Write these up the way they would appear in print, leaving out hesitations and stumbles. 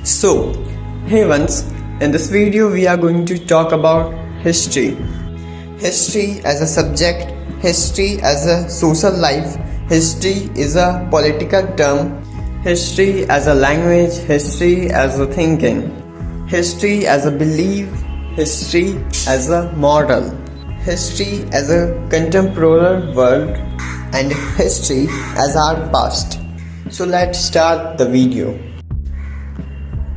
So, hey once, in this video we are going to talk about history. History as a subject, history as a social life, history is a political term, history as a language, history as a thinking, history as a belief, history as a moral, history as a contemporary world, and history as our past. So let's start the video.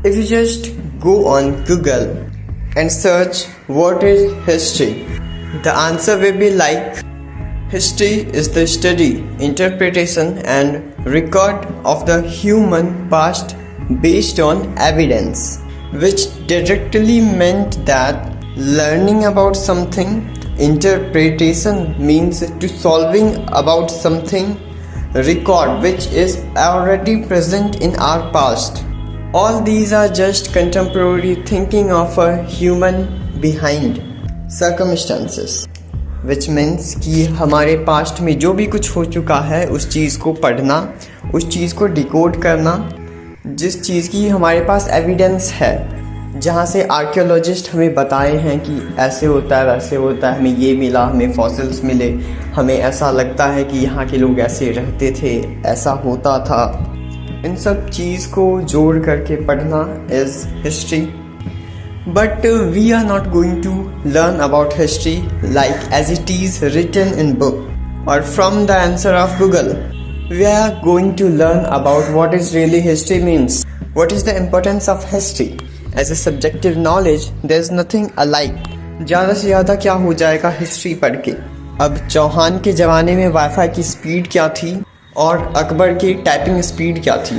If you just go on Google and search what is history, the answer will be like history is the study, interpretation and record of the human past based on evidence, which directly meant that learning about something. Interpretation means to solving about something, record which is already present in our past. All these are just contemporary thinking of a human behind circumstances, which means कि हमारे past में जो भी कुछ हो चुका है उस चीज़ को पढ़ना, उस चीज़ को डिकोड करना, जिस चीज़ की हमारे पास एविडेंस है, जहाँ से आर्कियोलॉजिस्ट हमें बताए हैं कि ऐसे होता है वैसे होता है, हमें ये मिला, हमें फॉसिल्स मिले, हमें ऐसा लगता है कि यहाँ के लोग ऐसे रहते थे, ऐसा होता था। इन सब चीज़ को जोड़ करके पढ़ना is history. But we are not going to learn about history like as it is written in book और from the answer of Google. We are going to learn about what is really history means, what is the importance of history as a subjective knowledge. There is nothing alike. ज़्यादा से ज़्यादा क्या हो जाएगा history पढ़ के. अब चौहान के ज़माने में वाईफाई की स्पीड क्या थी और अकबर की टाइपिंग स्पीड क्या थी,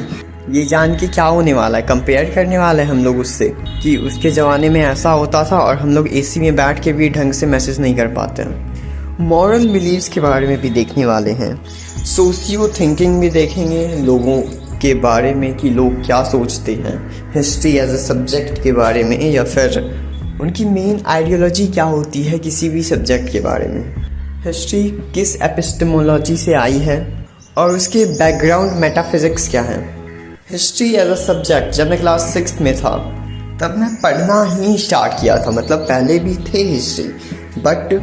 ये जान के क्या होने वाला है. कंपेयर करने वाले हैं हम लोग उससे कि उसके ज़माने में ऐसा होता था और हम लोग एसी में बैठ के भी ढंग से मैसेज नहीं कर पाते हैं. मॉरल बिलीव्स के बारे में भी देखने वाले हैं. सोशियो थिंकिंग भी देखेंगे लोगों के बारे में कि लोग क्या सोचते हैं हिस्ट्री एज अ सब्जेक्ट के बारे में, या फिर उनकी मेन आइडियोलॉजी क्या होती है किसी भी सब्जेक्ट के बारे में. हिस्ट्री किस एपिस्टेमोलॉजी से आई है और उसके बैकग्राउंड मेटाफिजिक्स क्या है. हिस्ट्री एज अ सब्जेक्ट जब मैं क्लास 6 में था तब मैं पढ़ना ही स्टार्ट किया था. मतलब पहले भी थे हिस्ट्री, बट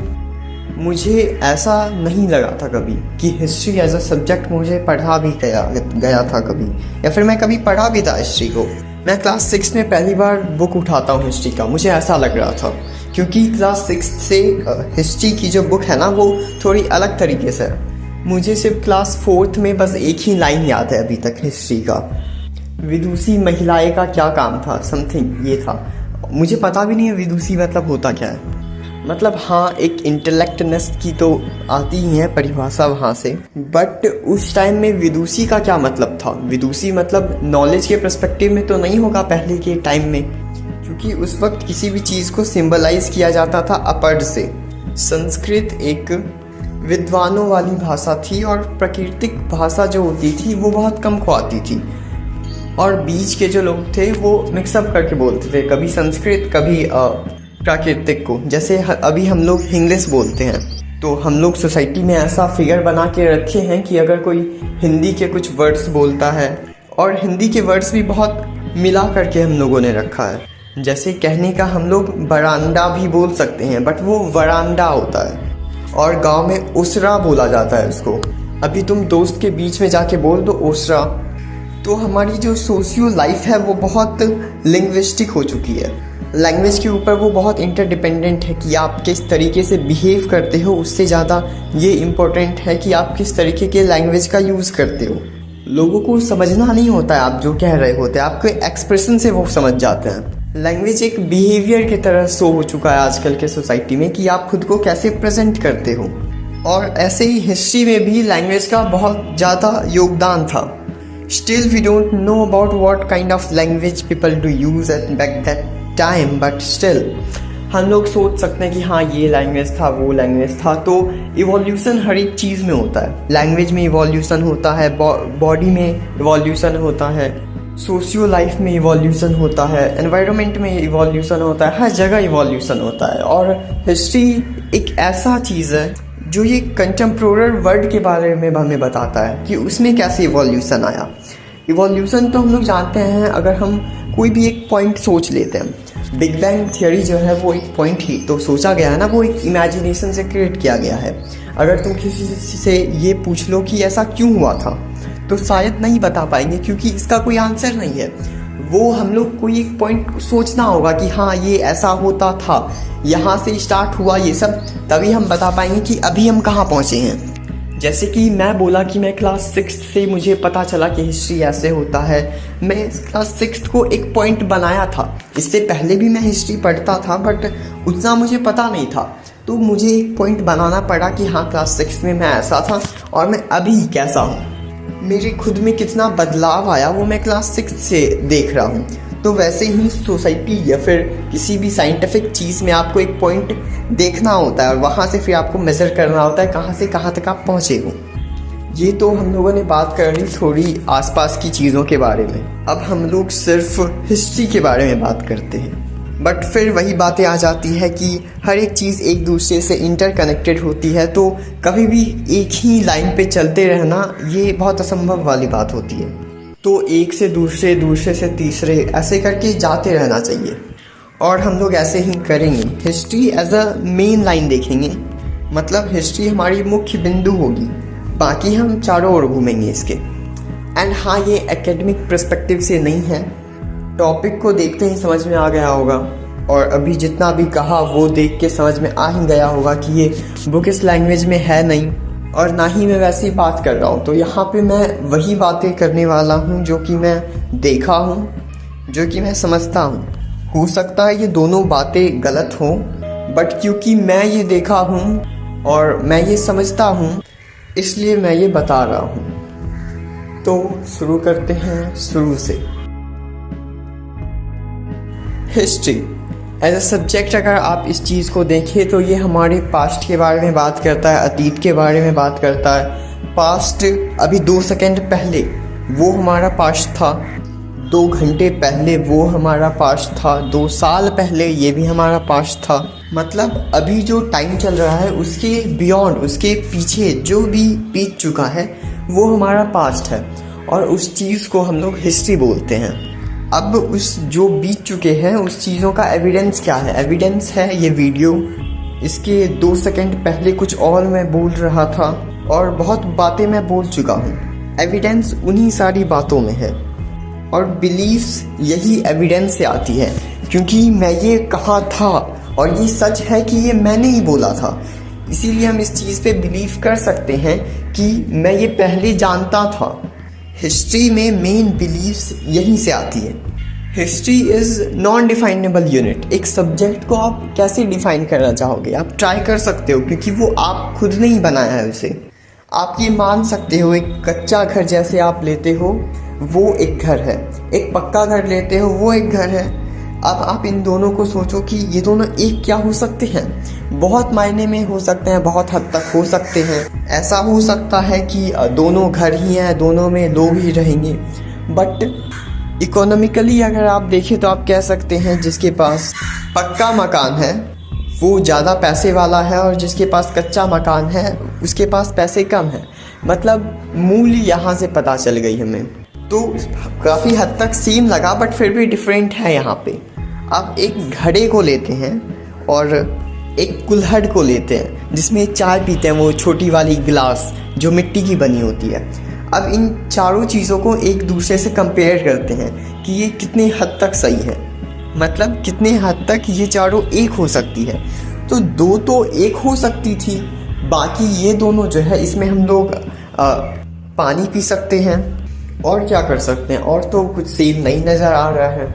मुझे ऐसा नहीं लगा था कभी कि हिस्ट्री एज अ सब्जेक्ट मुझे पढ़ा भी गया था कभी, या फिर मैं कभी पढ़ा भी था हिस्ट्री को. मैं क्लास 6 में पहली बार बुक उठाता हूँ हिस्ट्री का, मुझे ऐसा लग रहा था क्योंकि क्लास 6 से हिस्ट्री की जो बुक है ना वो थोड़ी अलग तरीके से है. मुझे सिर्फ क्लास 4th में बस एक ही लाइन याद है अभी तक हिस्ट्री का. विदुषी महिलाएं का क्या काम था, समथिंग ये था. मुझे पता भी नहीं है विदुषी मतलब होता क्या है. मतलब हाँ, एक इंटेलेक्टनेस की तो आती ही है परिभाषा वहाँ से, बट उस टाइम में विदुषी का क्या मतलब था. विदुषी मतलब नॉलेज के पर्सपेक्टिव में तो नहीं होगा पहले के टाइम में, क्योंकि उस वक्त किसी भी चीज़ को सिंबलाइज किया जाता था अपढ़ से. संस्कृत एक विद्वानों वाली भाषा थी और प्राकृतिक भाषा जो होती थी वो बहुत कम को आती थी, और बीच के जो लोग थे वो मिक्सअप करके बोलते थे, कभी संस्कृत कभी प्राकृतिक को. जैसे अभी हम लोग इंग्लिश बोलते हैं तो हम लोग सोसाइटी में ऐसा फिगर बना के रखे हैं कि अगर कोई हिंदी के कुछ वर्ड्स बोलता है, और हिंदी के वर्ड्स भी बहुत मिला करके हम लोगों ने रखा है. जैसे कहने का हम लोग बरांडा भी बोल सकते हैं, बट वो वरांडा होता है, और गांव में उसरा बोला जाता है उसको. अभी तुम दोस्त के बीच में जाके बोल दो उसरा. तो हमारी जो सोशियो लाइफ है वो बहुत लिंग्विस्टिक हो चुकी है. लैंग्वेज के ऊपर वो बहुत इंटरडिपेंडेंट है कि आप किस तरीके से बिहेव करते हो. उससे ज़्यादा ये इम्पोर्टेंट है कि आप किस तरीके के लैंग्वेज का यूज़ करते हो. लोगों को समझना नहीं होता है आप जो कह रहे होते हैं, आपके एक्सप्रेशन से वो समझ जाते हैं. लैंग्वेज एक बिहेवियर की तरह शो हो चुका है आजकल के सोसाइटी में कि आप खुद को कैसे प्रेजेंट करते हो. और ऐसे ही हिस्ट्री में भी लैंग्वेज का बहुत ज़्यादा योगदान था. Still we don't know about what kind of language people do use at back that time, but still हम लोग सोच सकते हैं कि हाँ ये लैंग्वेज था वो लैंग्वेज था. तो इवोल्यूशन हर एक चीज़ में होता है. लैंग्वेज में इवोल्यूशन होता है, बॉडी में इवोल्यूशन होता है, सोशियो लाइफ में इवोल्यूशन होता है, एनवायरनमेंट में इवोल्यूशन होता है, हर जगह इवोल्यूशन होता है. और हिस्ट्री एक ऐसा चीज़ है जो ये कंटेम्प्रोररी वर्ल्ड के बारे में हमें बताता है कि उसमें कैसे इवोल्यूशन आया. इवोल्यूशन तो हम लोग जानते हैं, अगर हम कोई भी एक पॉइंट सोच लेते हैं। बिग बैंग थियरी जो है वो एक पॉइंट ही तो सोचा गया है ना, वो एक इमेजिनेशन से क्रिएट किया गया है। अगर तुम किसी से ये पूछ लो कि ऐसा क्यों हुआ था तो शायद नहीं बता पाएंगे, क्योंकि इसका कोई आंसर नहीं है। वो हम लोग को एक पॉइंट सोचना होगा कि हाँ ये ऐसा होता था, यहाँ से स्टार्ट हुआ ये सब, तभी हम बता पाएंगे कि अभी हम कहाँ पहुँचे हैं। जैसे कि मैं बोला कि मैं क्लास 6 से मुझे पता चला कि हिस्ट्री ऐसे होता है। मैं क्लास 6 को एक पॉइंट बनाया था। इससे पहले भी मैं हिस्ट्री पढ़ता था बट उतना मुझे पता नहीं था, तो मुझे एक पॉइंट बनाना पड़ा कि हाँ क्लास 6 में मैं ऐसा था और मैं अभी कैसा हूँ। मेरे खुद में कितना बदलाव आया वो मैं क्लास 6 से देख रहा हूँ। तो वैसे ही सोसाइटी या फिर किसी भी साइंटिफिक चीज़ में आपको एक पॉइंट देखना होता है और वहाँ से फिर आपको मेज़र करना होता है कहाँ से कहाँ तक आप पहुँचे हो। ये तो हम लोगों ने बात कर ली थोड़ी आसपास की चीज़ों के बारे में। अब हम लोग सिर्फ हिस्ट्री के बारे में बात करते हैं, बट फिर वही बातें आ जाती है कि हर एक चीज़ एक दूसरे से इंटरकनेक्टेड होती है, तो कभी भी एक ही लाइन पे चलते रहना ये बहुत असंभव वाली बात होती है। तो एक से दूसरे, दूसरे से तीसरे, ऐसे करके जाते रहना चाहिए और हम लोग ऐसे ही करेंगे। History as a main line देखेंगे, मतलब हिस्ट्री हमारी मुख्य बिंदु होगी, बाकी हम चारों ओर घूमेंगे इसके। एंड हाँ, ये एकेडमिक पर्सपेक्टिव से नहीं है, टॉपिक को देखते ही समझ में आ गया होगा और अभी जितना भी कहा वो देख के समझ में आ ही गया होगा कि ये बुक इस लैंग्वेज में है नहीं और ना ही मैं वैसी बात कर रहा हूँ। तो यहाँ पे मैं वही बातें करने वाला हूँ जो कि मैं देखा हूँ, जो कि मैं समझता हूँ। हो सकता है ये दोनों बातें गलत हों, बट क्योंकि मैं ये देखा हूँ और मैं ये समझता हूँ इसलिए मैं ये बता रहा हूँ। तो शुरू करते हैं शुरू से। हिस्ट्री एज अ सब्जेक्ट अगर आप इस चीज़ को देखें तो ये हमारे पास्ट के बारे में बात करता है, अतीत के बारे में बात करता है। पास्ट अभी 2 सेकंड पहले वो हमारा पास्ट था, 2 घंटे पहले वो हमारा पास्ट था, 2 साल पहले ये भी हमारा पास्ट था। मतलब अभी जो टाइम चल रहा है उसके बियॉन्ड, उसके पीछे जो भी बीत चुका है वो हमारा पास्ट है और उस चीज़ को हम लोग हिस्ट्री बोलते हैं। अब उस जो बीत चुके हैं उस चीज़ों का एविडेंस क्या है? एविडेंस है ये वीडियो। इसके 2 सेकंड पहले कुछ और मैं बोल रहा था और बहुत बातें मैं बोल चुका हूँ। एविडेंस उन्हीं सारी बातों में है और बिलीफ्स यही एविडेंस से आती है, क्योंकि मैं ये कहा था और ये सच है कि ये मैंने ही बोला था, इसीलिए हम इस चीज़ पे बिलीव कर सकते हैं कि मैं ये पहले जानता था। हिस्ट्री में मेन बिलीव्स यहीं से आती है। History is non definable unit. एक सब्जेक्ट को आप कैसे डिफाइन करना चाहोगे? आप ट्राई कर सकते हो, क्योंकि वो आप खुद ने ही बनाया है उसे। आप ये मान सकते हो एक कच्चा घर जैसे आप लेते हो वो एक घर है, एक पक्का घर लेते हो वो एक घर है। अब आप इन दोनों को सोचो कि ये दोनों एक क्या हो सकते हैं? बहुत मायने में हो सकते हैं, बहुत हद तक हो सकते हैं। ऐसा हो सकता है कि दोनों घर ही हैं, दोनों में लोग ही रहेंगे, बट इकोनॉमिकली अगर आप देखें तो आप कह सकते हैं जिसके पास पक्का मकान है वो ज़्यादा पैसे वाला है और जिसके पास कच्चा मकान है उसके पास पैसे कम है। मतलब मूल्य यहाँ से पता चल गई हमें। तो काफ़ी हद तक सेम लगा बट फिर भी डिफरेंट है यहाँ पे। आप एक घड़े को लेते हैं और एक कुल्हड़ को लेते हैं जिसमें चाय पीते हैं, वो छोटी वाली गिलास जो मिट्टी की बनी होती है। अब इन चारों चीज़ों को एक दूसरे से कंपेयर करते हैं कि ये कितने हद तक सही है, मतलब कितने हद तक ये चारों एक हो सकती है। तो 2 तो एक हो सकती थी, बाकी ये दोनों जो है इसमें हम लोग पानी पी सकते हैं और क्या कर सकते हैं, और तो कुछ सेम नहीं नज़र आ रहा है।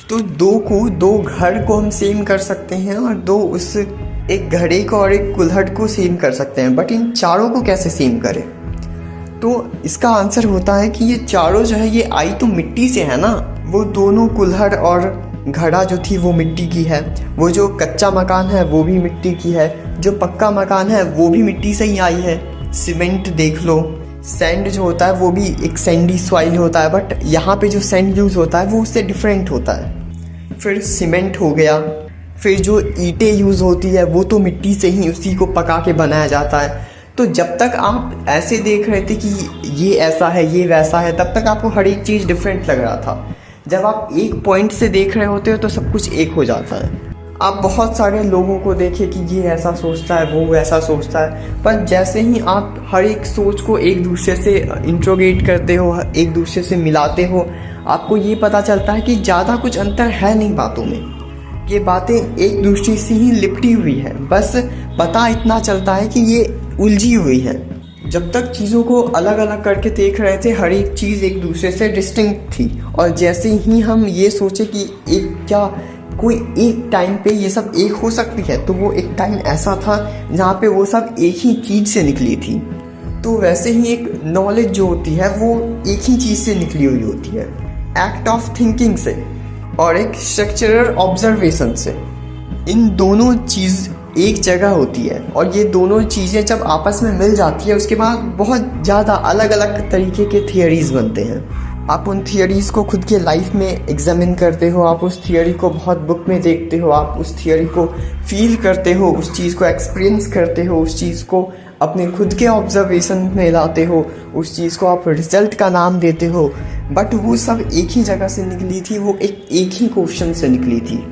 तो 2 घर को हम सेम कर सकते हैं और 2 उस एक घड़े को और एक कुल्हड़ को सेम कर सकते हैं, बट इन चारों को कैसे सेम करें? तो इसका आंसर होता है कि ये चारों जो है ये आई तो मिट्टी से है ना। वो दोनों कुल्हड़ और घड़ा जो थी वो मिट्टी की है, वो जो कच्चा मकान है वो भी मिट्टी की है, जो पक्का मकान है वो भी मिट्टी से ही आई है। सीमेंट देख लो, सैंड जो होता है वो भी एक सैंडी सॉइल होता है, बट यहाँ पे जो सैंड यूज़ होता है वो उससे डिफरेंट होता है। फिर सीमेंट हो गया, फिर जो ईंटें यूज़ होती है वो तो मिट्टी से ही उसी को पका के बनाया जाता है। तो जब तक आप ऐसे देख रहे थे कि ये ऐसा है ये वैसा है, तब तक आपको हर एक चीज़ डिफरेंट लग रहा था। जब आप एक पॉइंट से देख रहे होते हो तो सब कुछ एक हो जाता है। आप बहुत सारे लोगों को देखें कि ये ऐसा सोचता है, वो ऐसा सोचता है, पर जैसे ही आप हर एक सोच को एक दूसरे से इंट्रोगेट करते हो, एक दूसरे से मिलाते हो, आपको ये पता चलता है कि ज़्यादा कुछ अंतर है नहीं बातों में। ये बातें एक दूसरे से ही लिपटी हुई है, बस पता इतना चलता है कि ये उलझी हुई है। जब तक चीज़ों को अलग अलग करके देख रहे थे, हर एक चीज़ एक दूसरे से डिस्टिंक्ट थी, और जैसे ही हम ये सोचे कि कोई एक टाइम पे ये सब एक हो सकती है, तो वो एक टाइम ऐसा था जहाँ पे वो सब एक ही चीज़ से निकली थी। तो वैसे ही एक नॉलेज जो होती है वो एक ही चीज़ से निकली हुई होती है, एक्ट ऑफ थिंकिंग से और एक स्ट्रक्चरल ऑब्जर्वेशन से। इन दोनों चीज़ एक जगह होती है, और ये दोनों चीज़ें जब आपस में मिल जाती है उसके बाद बहुत ज़्यादा अलग अलग तरीके के थियरीज़ बनते हैं। आप उन थियरीज़ को खुद के लाइफ में एग्जामिन करते हो, आप उस थियरी को बहुत बुक में देखते हो, आप उस थियरी को फील करते हो, उस चीज़ को एक्सपीरियंस करते हो, उस चीज़ को अपने खुद के ऑब्जर्वेशन में लाते हो, उस चीज़ को आप रिजल्ट का नाम देते हो, बट वो सब एक ही जगह से निकली थी, वो एक ही क्वेश्चन से निकली थी।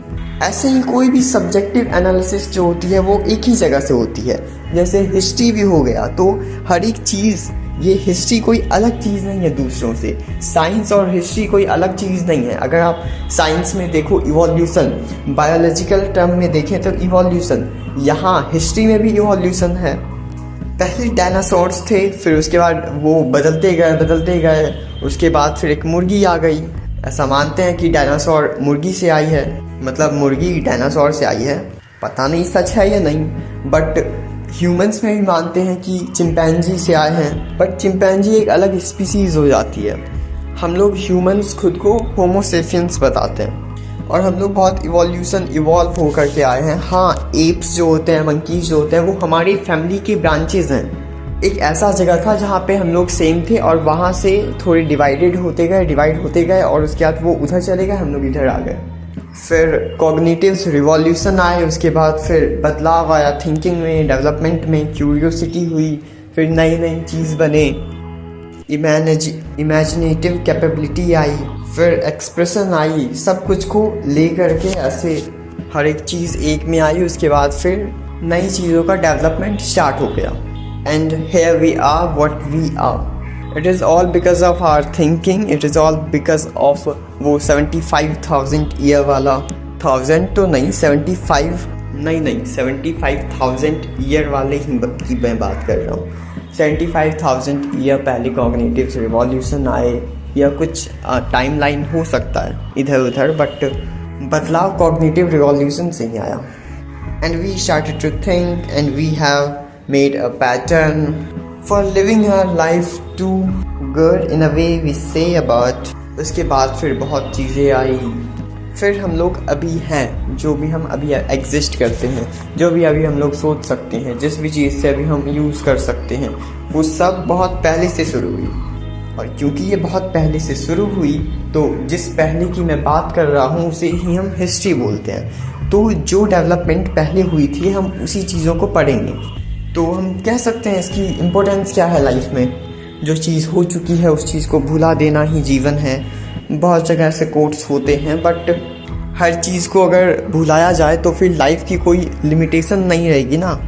ऐसे ही कोई भी सब्जेक्टिव एनालिसिस जो होती है वो एक ही जगह से होती है। जैसे हिस्ट्री भी हो गया, तो हर एक चीज़, ये हिस्ट्री कोई अलग चीज़ नहीं है दूसरों से। साइंस और हिस्ट्री कोई अलग चीज़ नहीं है। अगर आप साइंस में देखो इवोल्यूशन, बायोलॉजिकल टर्म में देखें तो इवोल्यूशन, यहाँ हिस्ट्री में भी इवोल्यूशन है। पहले डायनासोर्स थे, फिर उसके बाद वो बदलते गए, उसके बाद फिर एक मुर्गी आ गई। ऐसा मानते हैं कि डायनासोर मुर्गी से आई है, मतलब मुर्गी डायनासोर से आई है। पता नहीं सच है या नहीं, बट ह्यूमंस में भी मानते हैं कि चिंपैंजी से आए हैं, बट चिंपैंजी एक अलग स्पीसीज़ हो जाती है। हम लोग ह्यूमंस खुद को होमो सेपियंस बताते हैं, और हम लोग बहुत इवॉल्व होकर के आए हैं। हाँ, एप्स जो होते हैं, मंकीज जो होते हैं, वो हमारी फैमिली के ब्रांचेज हैं। एक ऐसा जगह था जहाँ पे हम लोग सेम थे, और वहाँ से थोड़े डिवाइड होते गए, और उसके बाद वो उधर चले गए, हम लोग इधर आ गए। फिर कॉग्निटिव रिवॉल्यूशन आए, उसके बाद फिर बदलाव आया थिंकिंग में, डेवलपमेंट में, क्यूरियोसिटी हुई, फिर नई नई चीज़ बने, इमेजिनेटिव कैपेबिलिटी आई, फिर एक्सप्रेशन आई। सब कुछ को ले करके ऐसे हर एक चीज़ एक में आई। उसके बाद फिर नई चीज़ों का डेवलपमेंट स्टार्ट हो गया। And here we are what we are. It is all because of our thinking. It is all because of वो 75,000 ईयर वाला, 1000 तो नहीं, 75,000 ईयर वाले की मैं बात कर रहा हूँ। 75,000 ईयर पहले कॉग्निटिव रिवॉल्यूशन आए, या कुछ टाइमलाइन हो सकता है इधर उधर, बट बदलाव कॉग्निटिव रिवॉल्यूशन से ही आया। And we started to think, and we have made a pattern for living our life too good in a way we say about। उसके बाद फिर बहुत चीज़ें आई, फिर हम लोग अभी हैं, जो भी हम अभी एग्जिस्ट करते हैं, जो भी अभी हम लोग सोच सकते हैं, जिस भी चीज़ से अभी हम यूज़ कर सकते हैं, वो सब बहुत पहले से शुरू हुई। और क्योंकि ये बहुत पहले से शुरू हुई, तो जिस पहले की मैं बात कर रहा हूँ उसे ही हम हिस्ट्री बोलते हैं। तो जो डेवलपमेंट पहले हुई थी, हम उसी चीज़ों को पढ़ेंगे। तो हम कह सकते हैं इसकी इम्पोर्टेंस क्या है लाइफ में। जो चीज़ हो चुकी है उस चीज़ को भुला देना ही जीवन है। बहुत जगह ऐसे कोट्स होते हैं, बट हर चीज़ को अगर भुलाया जाए तो फिर लाइफ की कोई लिमिटेशन नहीं रहेगी ना।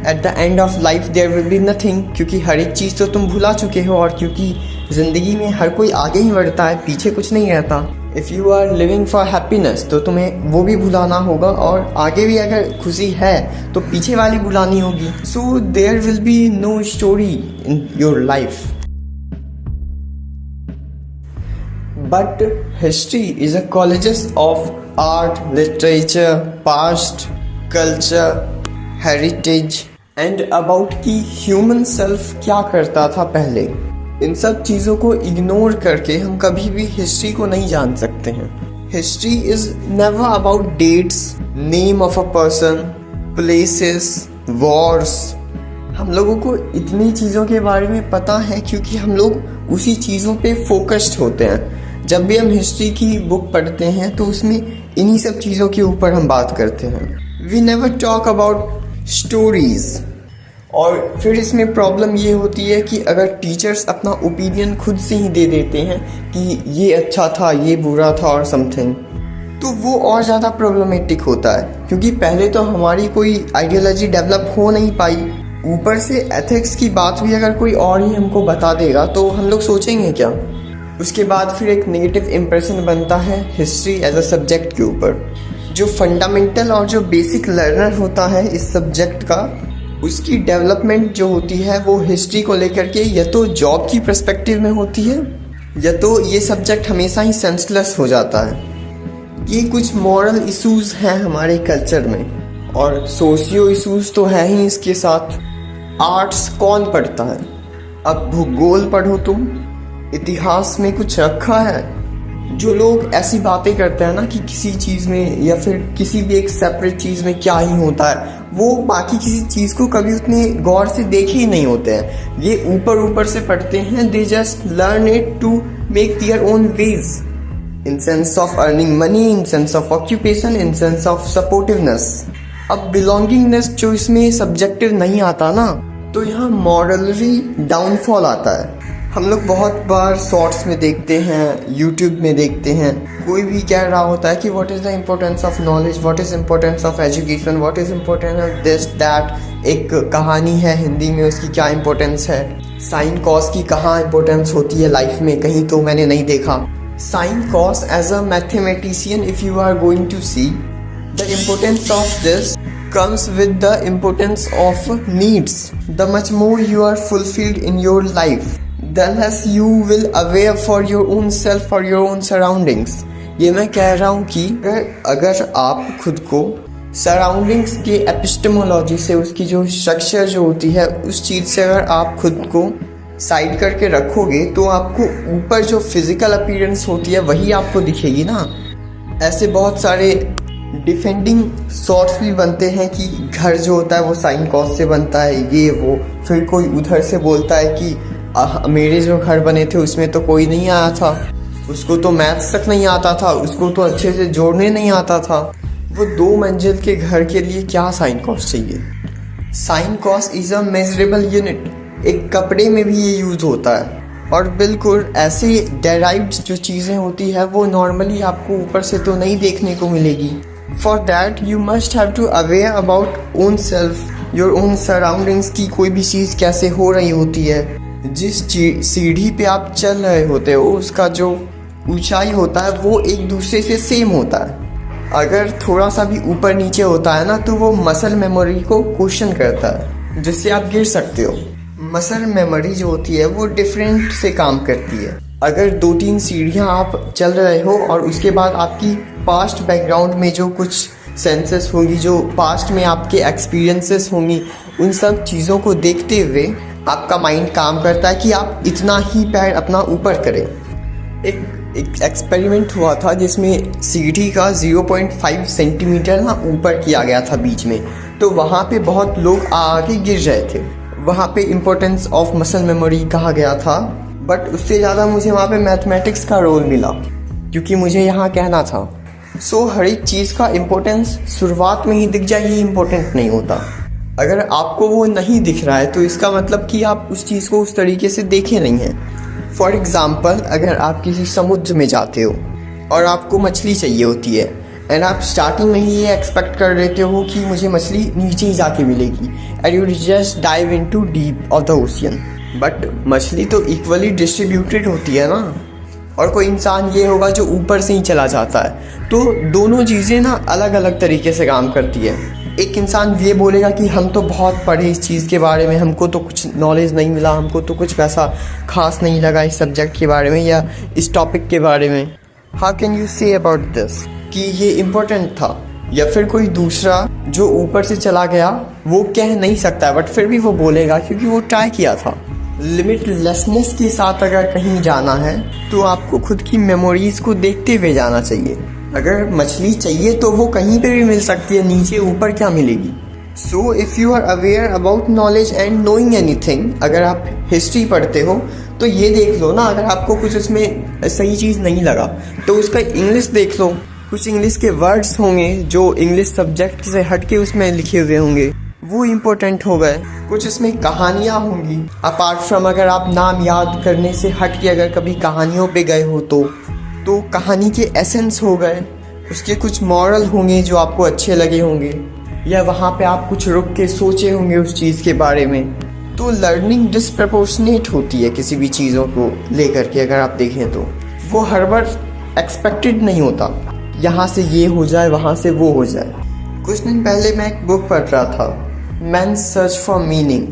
At the end of life there will be nothing, क्योंकि हर एक चीज़ तो तुम भुला चुके हो, और क्योंकि ज़िंदगी में हर कोई आगे ही बढ़ता है, पीछे कुछ नहीं रहता। If you are living for happiness, तो तुम्हें वो भी भुलाना होगा, और आगे भी अगर खुशी है तो पीछे वाली भुलानी होगी। So there will be no story in your life. But history is a colleges of art, literature, past, culture, heritage, and about की ह्यूमन सेल्फ क्या करता था पहले। इन सब चीज़ों को इग्नोर करके हम कभी भी हिस्ट्री को नहीं जान सकते हैं। History is never about dates, name of a person, places, wars. हम लोगों को इतनी चीज़ों के बारे में पता है क्योंकि हम लोग उसी चीज़ों पे फोकस्ड होते हैं। जब भी हम हिस्ट्री की बुक पढ़ते हैं तो उसमें इन्हीं सब चीज़ों के ऊपर हम बात करते हैं। We never talk about stories, और फिर इसमें प्रॉब्लम ये होती है कि अगर टीचर्स अपना ओपिनियन खुद से ही दे देते हैं कि ये अच्छा था, ये बुरा था और समथिंग, तो वो और ज़्यादा प्रॉब्लमेटिक होता है, क्योंकि पहले तो हमारी कोई आइडियोलॉजी डेवलप हो नहीं पाई, ऊपर से एथिक्स की बात भी अगर कोई और ही हमको बता देगा तो हम लोग सोचेंगे क्या। उसके बाद फिर एक नेगेटिव इम्प्रेशन बनता है हिस्ट्री एज अ सब्जेक्ट के ऊपर। जो फंडामेंटल और जो बेसिक लर्नर होता है इस सब्जेक्ट का, उसकी डेवलपमेंट जो होती है वो हिस्ट्री को लेकर के या तो जॉब की पर्सपेक्टिव में होती है, या तो ये सब्जेक्ट हमेशा ही सेंसलेस हो जाता है। ये कुछ मॉरल इश्यूज हैं हमारे कल्चर में, और सोशियो इश्यूज तो है ही इसके साथ। आर्ट्स कौन पढ़ता है? अब भूगोल पढ़ो तुम, इतिहास में कुछ रखा है? जो लोग ऐसी बातें करते हैं ना कि किसी चीज़ में या फिर किसी भी एक सेपरेट चीज़ में क्या ही होता है, वो बाकी किसी चीज़ को कभी उतने गौर से देखे ही नहीं होते हैं। ये ऊपर ऊपर से पढ़ते हैं। They just learn it to make their own ways, in sense of earning money, in sense of occupation, in sense of supportiveness. अब बिलोंगिंगनेस जो इसमें सब्जेक्टिव नहीं आता ना, तो यहाँ मॉरली डाउनफॉल आता है। हम लोग बहुत बार शॉर्ट्स में देखते हैं, यूट्यूब में देखते हैं, कोई भी कह रहा होता है कि what is the importance of knowledge, what is importance of education, what is importance of this that. एक कहानी है हिंदी में, उसकी क्या इम्पोर्टेंस है, साइन कॉस की कहाँ इम्पोर्टेंस होती है लाइफ में, कहीं तो मैंने नहीं देखा। Sine cos as a mathematician if you are going to see the importance of this comes with the importance of needs. The much more you are fulfilled in your life, the less you will aware for your own self, for your own surroundings. ये मैं कह रहा हूँ कि अगर आप खुद को सराउंडिंग्स के एपिस्टेमोलॉजी से, उसकी जो स्ट्रक्चर जो होती है उस चीज़ से अगर आप खुद को साइड करके रखोगे, तो आपको ऊपर जो फिजिकल अपीयरेंस होती है वही आपको दिखेगी ना। ऐसे बहुत सारे डिफेंडिंग शॉट्स भी बनते हैं कि घर जो होता है वो साइन कॉस से बनता है, ये वो। फिर कोई उधर से बोलता है कि मेरे जो घर बने थे उसमें तो कोई नहीं आया था, उसको तो मैथ्स तक नहीं आता था, उसको तो अच्छे से जोड़ने नहीं आता था। वो 2 मंजिल के घर के लिए क्या साइन कॉस चाहिए? Sine cos is a measurable unit. एक कपड़े में भी ये यूज़ होता है। और बिल्कुल ऐसे डेराइव्ड जो चीज़ें होती है वो नॉर्मली आपको ऊपर से तो नहीं देखने को मिलेगी। For that you must have to aware about own self, your own surroundings की कोई भी चीज़ कैसे हो रही होती है। जिस सीढ़ी पे आप चल रहे होते हो उसका जो ऊंचाई होता है वो एक दूसरे से सेम होता है। अगर थोड़ा सा भी ऊपर नीचे होता है ना, तो वो मसल मेमोरी को क्वेश्चन करता है, जिससे आप गिर सकते हो। मसल मेमोरी जो होती है वो डिफरेंट से काम करती है। अगर 2-3 सीढ़ियाँ आप चल रहे हो और उसके बाद आपकी पास्ट बैकग्राउंड में जो कुछ सेंसेस होंगी, जो पास्ट में आपके एक्सपीरियंसेस होंगी, उन सब चीज़ों को देखते हुए आपका माइंड काम करता है कि आप इतना ही पैर अपना ऊपर करें। एक एक्सपेरिमेंट हुआ था जिसमें सीढ़ी का 0.5 सेंटीमीटर ना ऊपर किया गया था बीच में, तो वहाँ पे बहुत लोग आके गिर रहे थे। वहाँ पे इम्पोर्टेंस ऑफ मसल मेमोरी कहा गया था, बट उससे ज़्यादा मुझे वहाँ पे मैथमेटिक्स का रोल मिला, क्योंकि मुझे यहाँ कहना था। सो हर एक चीज़ का इम्पोर्टेंस शुरुआत में ही दिख जाए ये इम्पोर्टेंट नहीं होता। अगर आपको वो नहीं दिख रहा है तो इसका मतलब कि आप उस चीज़ को उस तरीके से देखे नहीं हैं। फॉर एग्ज़ाम्पल, अगर आप किसी समुद्र में जाते हो और आपको मछली चाहिए होती है, एंड आप स्टार्टिंग में ही ये एक्सपेक्ट कर लेते हो कि मुझे मछली नीचे ही जाके मिलेगी, and you just dive into deep of the ocean. But मछली तो इक्वली डिस्ट्रीब्यूटेड होती है ना, और कोई इंसान ये होगा जो ऊपर से ही चला जाता है। तो दोनों चीज़ें ना अलग अलग तरीके से काम करती है। एक इंसान ये बोलेगा कि हम तो बहुत पढ़े इस चीज़ के बारे में, हमको तो कुछ नॉलेज नहीं मिला, हमको तो कुछ वैसा खास नहीं लगा इस सब्जेक्ट के बारे में या इस टॉपिक के बारे में। How can you say about this कि ये इम्पोर्टेंट था? या फिर कोई दूसरा जो ऊपर से चला गया वो कह नहीं सकता है, बट फिर भी वो बोलेगा क्योंकि वो ट्राई किया था। लिमिटलेसनेस के साथ अगर कहीं जाना है तो आपको खुद की मेमोरीज को देखते हुए जाना चाहिए। अगर मछली चाहिए तो वो कहीं पे भी मिल सकती है, नीचे ऊपर क्या मिलेगी। So if you are aware about knowledge and knowing anything, अगर आप हिस्ट्री पढ़ते हो तो ये देख लो ना, अगर आपको कुछ उसमें सही चीज़ नहीं लगा तो उसका इंग्लिश देख लो। कुछ इंग्लिश के वर्ड्स होंगे जो इंग्लिश सब्जेक्ट से हट के उसमें लिखे हुए होंगे, वो इम्पोर्टेंट हो गए। कुछ इसमें कहानियाँ होंगी, अपार्ट फ्रॉम अगर आप नाम याद करने से हट के अगर कभी कहानियों पे गए हो तो कहानी के एसेंस हो गए, उसके कुछ मॉरल होंगे जो आपको अच्छे लगे होंगे, या वहाँ पे आप कुछ रुक के सोचे होंगे उस चीज़ के बारे में। तो लर्निंग डिस्प्रपोर्शनेट होती है किसी भी चीज़ों को लेकर के, अगर आप देखें तो वो हर बार एक्सपेक्टेड नहीं होता, यहाँ से ये हो जाए वहाँ से वो हो जाए। कुछ दिन पहले मैं एक बुक पढ़ रहा था, मैन सर्च फॉर मीनिंग,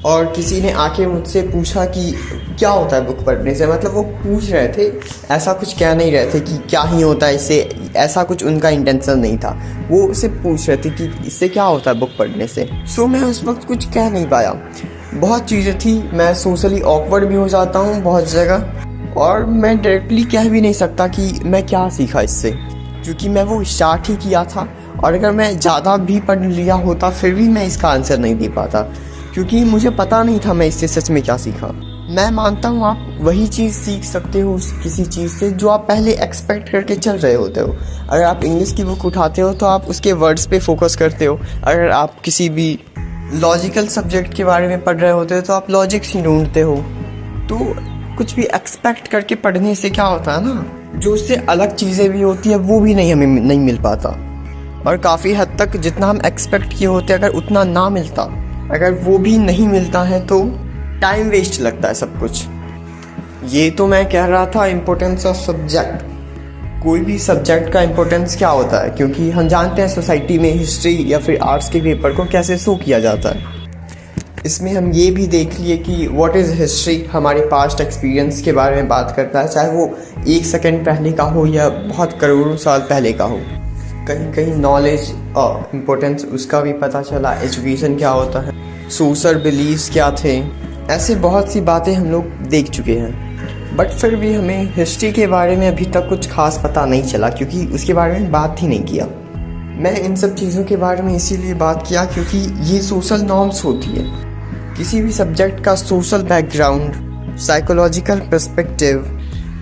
और किसी ने आके मुझसे पूछा कि क्या होता है बुक पढ़ने से। मतलब वो पूछ रहे थे, ऐसा कुछ कह नहीं रहे थे कि क्या ही होता है इससे, ऐसा कुछ उनका इंटेंशन नहीं था। वो सिर्फ पूछ रहे थे कि इससे क्या होता है बुक पढ़ने से। सो मैं उस वक्त कुछ कह नहीं पाया, बहुत चीज़ें थी, मैं सोशली ऑकवर्ड भी हो जाता हूँ बहुत जगह, और मैं डायरेक्टली कह भी नहीं सकता कि मैं क्या सीखा इससे, क्योंकि मैं वो स्टार्ट ही किया था। और अगर मैं ज़्यादा भी पढ़ लिया होता फिर भी मैं इसका आंसर नहीं दे पाता, क्योंकि मुझे पता नहीं था मैं इससे सच में क्या सीखा। मैं मानता हूँ आप वही चीज़ सीख सकते हो किसी चीज़ से जो आप पहले एक्सपेक्ट करके चल रहे होते हो। अगर आप इंग्लिश की बुक उठाते हो तो आप उसके वर्ड्स पे फोकस करते हो, अगर आप किसी भी लॉजिकल सब्जेक्ट के बारे में पढ़ रहे होते हो तो आप लॉजिक्स ही ढूंढते हो। तो कुछ भी एक्सपेक्ट करके पढ़ने से क्या होता है ना, जो उससे अलग चीज़ें भी होती है वो भी हमें नहीं मिल पाता। और काफ़ी हद तक जितना हम एक्सपेक्ट किए होते अगर उतना ना मिलता, अगर वो भी नहीं मिलता है तो टाइम वेस्ट लगता है सब कुछ। ये तो मैं कह रहा था इम्पोर्टेंस ऑफ सब्जेक्ट। कोई भी सब्जेक्ट का इम्पोर्टेंस क्या होता है, क्योंकि हम जानते हैं सोसाइटी में हिस्ट्री या फिर आर्ट्स के पेपर को कैसे शो किया जाता है। इसमें हम ये भी देख लिए कि व्हाट इज़ हिस्ट्री, हमारे पास्ट एक्सपीरियंस के बारे में बात करता है, चाहे वो 1 सेकंड पहले का हो या बहुत करोड़ों साल पहले का हो। कहीं कहीं नॉलेज और इम्पोर्टेंस उसका भी पता चला, एजुकेशन क्या होता है, सोशल बिलीव्स क्या थे, ऐसे बहुत सी बातें हम लोग देख चुके हैं। बट फिर भी हमें हिस्ट्री के बारे में अभी तक कुछ खास पता नहीं चला, क्योंकि उसके बारे में बात ही नहीं किया। मैं इन सब चीज़ों के बारे में इसीलिए बात किया क्योंकि ये सोशल नॉर्म्स होती है। किसी भी सब्जेक्ट का social background, psychological perspective,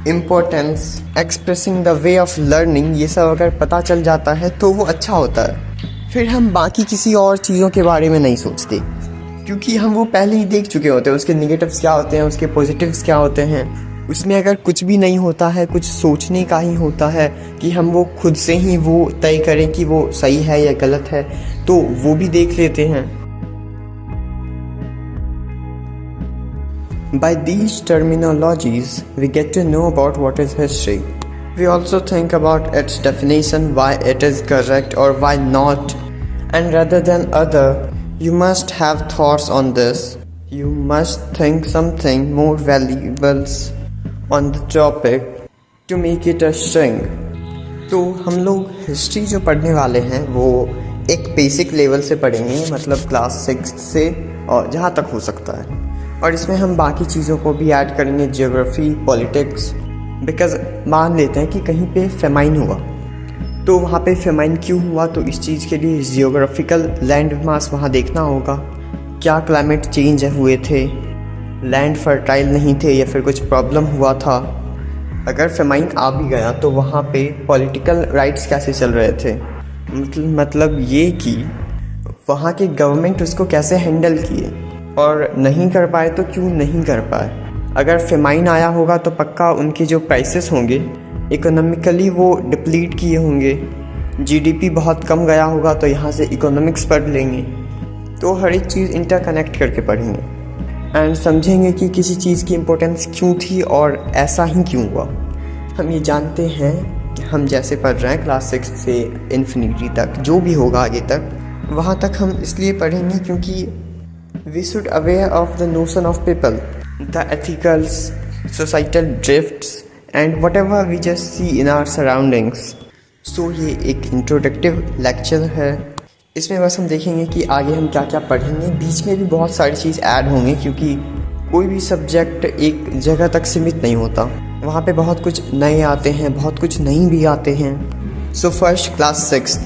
importance, expressing the way of learning, ये सब अगर पता चल जाता है तो वो अच्छा होता है। फिर हम बाकी किसी और चीज़ों के बारे में नहीं सोचते, क्योंकि हम वो पहले ही देख चुके होते हैं, उसके नेगेटिव्स क्या होते हैं, उसके पॉजिटिव्स क्या होते हैं। उसमें अगर कुछ भी नहीं होता है, कुछ सोचने का ही होता है कि हम वो खुद से ही वो तय करें कि वो सही है या गलत है, तो वो भी देख लेते हैं। By these terminologies, we get to know about what is history. We also think about its definition, why it is correct or why not. And rather than other, you must have thoughts on this. You must think something more valuable on the topic to make it a string. तो हम लोग history जो पढ़ने वाले हैं वो एक basic level से पढ़ेंगे, मतलब क्लास 6 से और जहाँ तक हो सकता है। और इसमें हम बाकी चीज़ों को भी ऐड करेंगे, ज्योग्राफी, पॉलिटिक्स। बिकॉज मान लेते हैं कि कहीं पे फेमाइन हुआ, तो वहाँ पे फेमाइन क्यों हुआ, तो इस चीज़ के लिए जियोग्राफिकल लैंड मास वहाँ देखना होगा। क्या क्लाइमेट चेंज हुए थे, लैंड फर्टाइल नहीं थे या फिर कुछ प्रॉब्लम हुआ था। अगर फेमाइन आ भी गया तो वहाँ पे पॉलिटिकल राइट्स कैसे चल रहे थे, मतलब ये कि वहाँ के गवर्नमेंट उसको कैसे हैंडल किए, और नहीं कर पाए तो क्यों नहीं कर पाए। अगर फेमाइन आया होगा तो पक्का उनके जो प्राइसेस होंगे इकोनॉमिकली वो डिप्लीट किए होंगे, जीडीपी बहुत कम गया होगा तो यहाँ से इकोनॉमिक्स पढ़ लेंगे। तो हर एक चीज़ इंटरकनेक्ट करके पढ़ेंगे एंड समझेंगे कि किसी चीज़ की इम्पोर्टेंस क्यों थी और ऐसा ही क्यों हुआ। हम ये जानते हैं कि हम जैसे पढ़ रहे हैं क्लास 6 से इन्फिनिटी तक, जो भी होगा आगे तक, वहाँ तक हम इसलिए पढ़ेंगे क्योंकि we should aware of the notion of people, the ethicals, societal drifts and whatever we just see in our surroundings. So ये एक इंट्रोडक्टिव लेक्चर है, इसमें बस हम देखेंगे कि आगे हम क्या क्या पढ़ेंगे। बीच में भी बहुत सारी चीज़ ऐड होंगी, क्योंकि कोई भी सब्जेक्ट एक जगह तक सीमित नहीं होता, वहाँ पे बहुत कुछ नए आते हैं, बहुत कुछ नहीं भी आते हैं। So first class 6,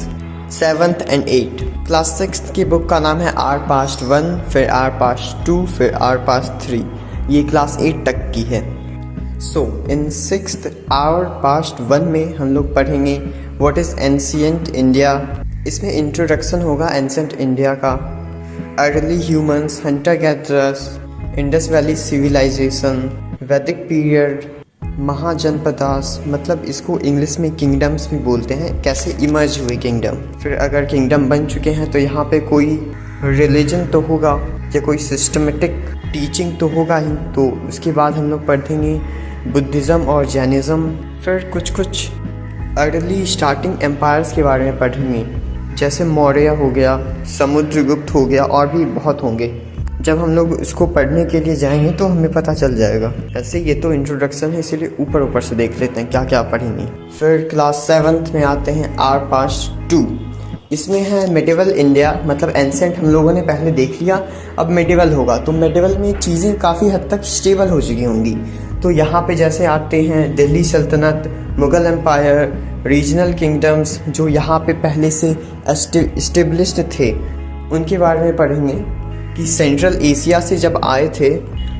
7th and 8। Class 6 की बुक का नाम है आर पास्ट 1, फिर आर पास्ट 2, फिर आर पास्ट 3। ये क्लास 8 तक की है। सो इन 6th आर पास्ट 1 में हम लोग पढ़ेंगे व्हाट इज़ एंशिएंट इंडिया। इसमें इंट्रोडक्शन होगा एंशिएंट इंडिया का, early humans, hunter gatherers, Indus valley civilisation, Vedic period, mahajanapadas, मतलब इसको इंग्लिश में किंगडम्स भी बोलते हैं, कैसे इमर्ज हुए किंगडम। फिर अगर किंगडम बन चुके हैं तो यहाँ पे कोई रिलीजन तो होगा या कोई सिस्टमेटिक टीचिंग तो होगा ही। तो उसके बाद हम लोग पढ़ेंगे बुद्धिज़्म और जैनिज़्म। फिर कुछ अर्ली स्टार्टिंग एम्पायर्स के बारे में पढ़ेंगे, जैसे मौर्य हो गया, समुद्रगुप्त हो गया, और भी बहुत होंगे। जब हम लोग इसको पढ़ने के लिए जाएंगे तो हमें पता चल जाएगा। ऐसे ये तो इंट्रोडक्शन है, इसीलिए ऊपर से देख लेते हैं क्या क्या पढ़ेंगे। फिर क्लास 7th में आते हैं R-2। इसमें है मिडिवल इंडिया, मतलब एंसेंट हम लोगों ने पहले देख लिया, अब मिडिवल होगा। तो मिडिवल में चीज़ें काफ़ी हद तक स्टेबल हो चुकी होंगी। तो यहाँ पे जैसे आते हैं दिल्ली सल्तनत, मुग़ल एम्पायर, रीजनल किंगडम्स जो यहाँ पे पहले से एस्टेब्लिश्ड थे, उनके बारे में पढ़ेंगे कि सेंट्रल एशिया से जब आए थे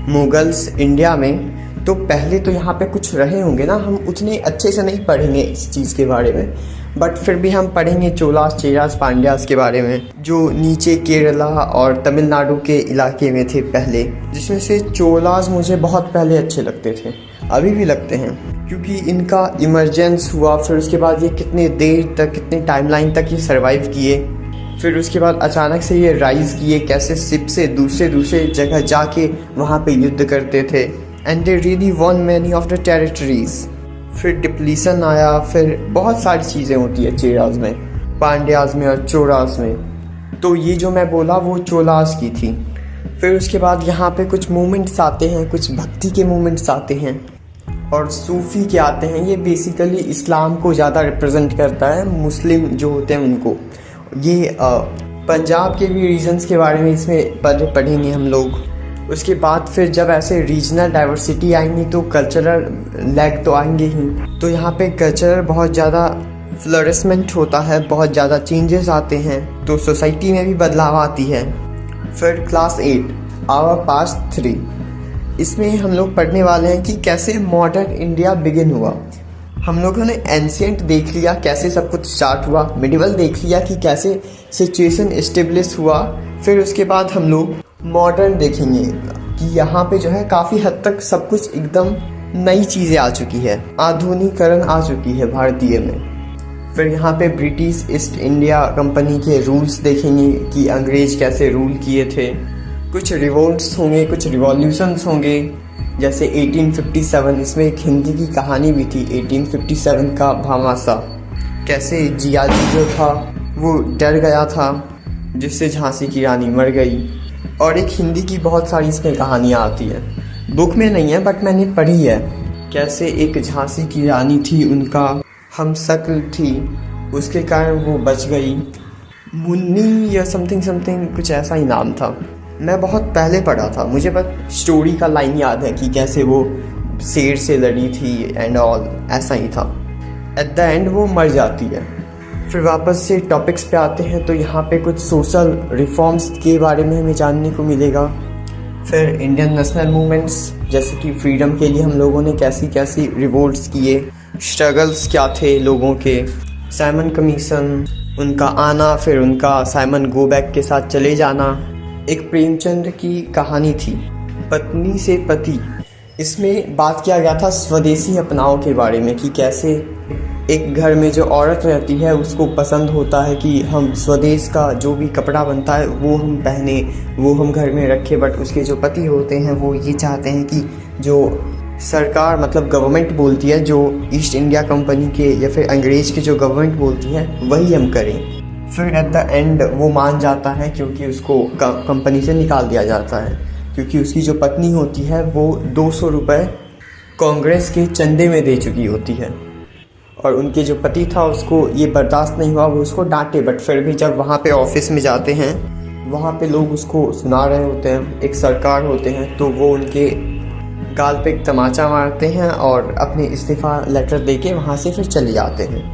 मुगल्स इंडिया में, तो पहले तो यहाँ पे कुछ रहे होंगे ना। हम उतने अच्छे से नहीं पढ़ेंगे इस चीज़ के बारे में, बट फिर भी हम पढ़ेंगे चोलास, चेरास, पांड्यास के बारे में, जो नीचे केरला और तमिलनाडु के इलाके में थे पहले। जिसमें से चोलास मुझे बहुत पहले अच्छे लगते थे, अभी भी लगते हैं, क्योंकि इनका इमरजेंस हुआ। फिर उसके बाद ये कितने देर तक, कितने टाइमलाइन तक ये सर्वाइव किए। फिर उसके बाद अचानक से ये राइज़ किए, कैसे शिप से दूसरे जगह जाके वहाँ पे युद्ध करते थे। And they really won many of the territories. फिर डिप्लीशन आया, फिर बहुत सारी चीज़ें होती है चेरास में, पांड्यास में और चोरास में। तो ये जो मैं बोला वो चोलास की थी। फिर उसके बाद यहाँ पे कुछ मूवमेंट्स आते हैं, कुछ भक्ति के मूवमेंट्स आते हैं और सूफ़ी के आते हैं। ये बेसिकली इस्लाम को ज़्यादा रिप्रेजेंट करता है, मुस्लिम जो होते हैं उनको। ये पंजाब के भी रीजन्स के बारे में इसमें पढ़ेंगे हम लोग। उसके बाद फिर जब ऐसे रीजनल डाइवर्सिटी आएंगी तो कल्चरल लैग तो आएंगे ही। तो यहाँ पे कल्चरल बहुत ज़्यादा फ्लरिशमेंट होता है, बहुत ज़्यादा चेंजेस आते हैं, तो सोसाइटी में भी बदलाव आती है। फिर क्लास 8 आवर पास्ट 3, इसमें हम लोग पढ़ने वाले हैं कि कैसे मॉडर्न इंडिया बिगिन हुआ। हम लोगों ने एंशिएंट देख लिया, कैसे सब कुछ स्टार्ट हुआ। मिडिवल देख लिया कि कैसे सिचुएशन एस्टेब्लिश हुआ। फिर उसके बाद हम लोग मॉडर्न देखेंगे कि यहाँ पे जो है काफ़ी हद तक सब कुछ एकदम नई चीज़ें आ चुकी है, आधुनिकीकरण आ चुकी है भारतीय में। फिर यहाँ पे ब्रिटिश ईस्ट इंडिया कंपनी के रूल्स देखेंगे कि अंग्रेज कैसे रूल किए थे। कुछ रिवोल्ट्स होंगे, कुछ रिवॉल्यूशंस होंगे, जैसे 1857, इसमें एक हिंदी की कहानी भी थी 1857 का भामाशाह। कैसे जियाजी जो था वो डर गया था, जिससे झांसी की रानी मर गई। और एक हिंदी की बहुत सारी इसमें कहानियाँ आती है, बुक में नहीं है बट मैंने पढ़ी है। कैसे एक झांसी की रानी थी, उनका हमशक्ल थी, उसके कारण वो बच गई। मुन्नी या समथिंग कुछ ऐसा ही नाम था। मैं बहुत पहले पढ़ा था, मुझे बस स्टोरी का लाइन याद है कि कैसे वो शेर से लड़ी थी एंड ऑल, ऐसा ही था। एट द एंड वो मर जाती है। फिर वापस से टॉपिक्स पे आते हैं, तो यहाँ पे कुछ सोशल रिफॉर्म्स के बारे में हमें जानने को मिलेगा। फिर इंडियन नेशनल मूवमेंट्स, जैसे कि फ्रीडम के लिए हम लोगों ने कैसी रिवोल्ट्स किए, स्ट्रगल्स क्या थे लोगों के, साइमन कमीशन, उनका आना, फिर उनका साइमन गो बैक के साथ चले जाना। एक प्रेमचंद की कहानी थी पत्नी से पति, इसमें बात किया गया था स्वदेशी अपनाओ के बारे में कि कैसे एक घर में जो औरत रहती है उसको पसंद होता है कि हम स्वदेश का जो भी कपड़ा बनता है वो हम पहने, वो हम घर में रखें। बट उसके जो पति होते हैं वो ये चाहते हैं कि जो सरकार मतलब गवर्नमेंट बोलती है, जो ईस्ट इंडिया कंपनी के या फिर अंग्रेज की जो गवर्नमेंट बोलती है वही हम करें। फिर एट द एंड वो मान जाता है, क्योंकि उसको कंपनी से निकाल दिया जाता है, क्योंकि उसकी जो पत्नी होती है वो 200 रुपये कांग्रेस के चंदे में दे चुकी होती है। और उनके जो पति था उसको ये बर्दाश्त नहीं हुआ, वो उसको डांटे। बट फिर भी जब वहाँ पे ऑफिस में जाते हैं, वहाँ पे लोग उसको सुना रहे होते हैं, एक सरकार होते हैं, तो वो उनके गाल पे एक तमाचा मारते हैं और अपने इस्तीफ़ा लेटर देके वहाँ से फिर चले जाते हैं।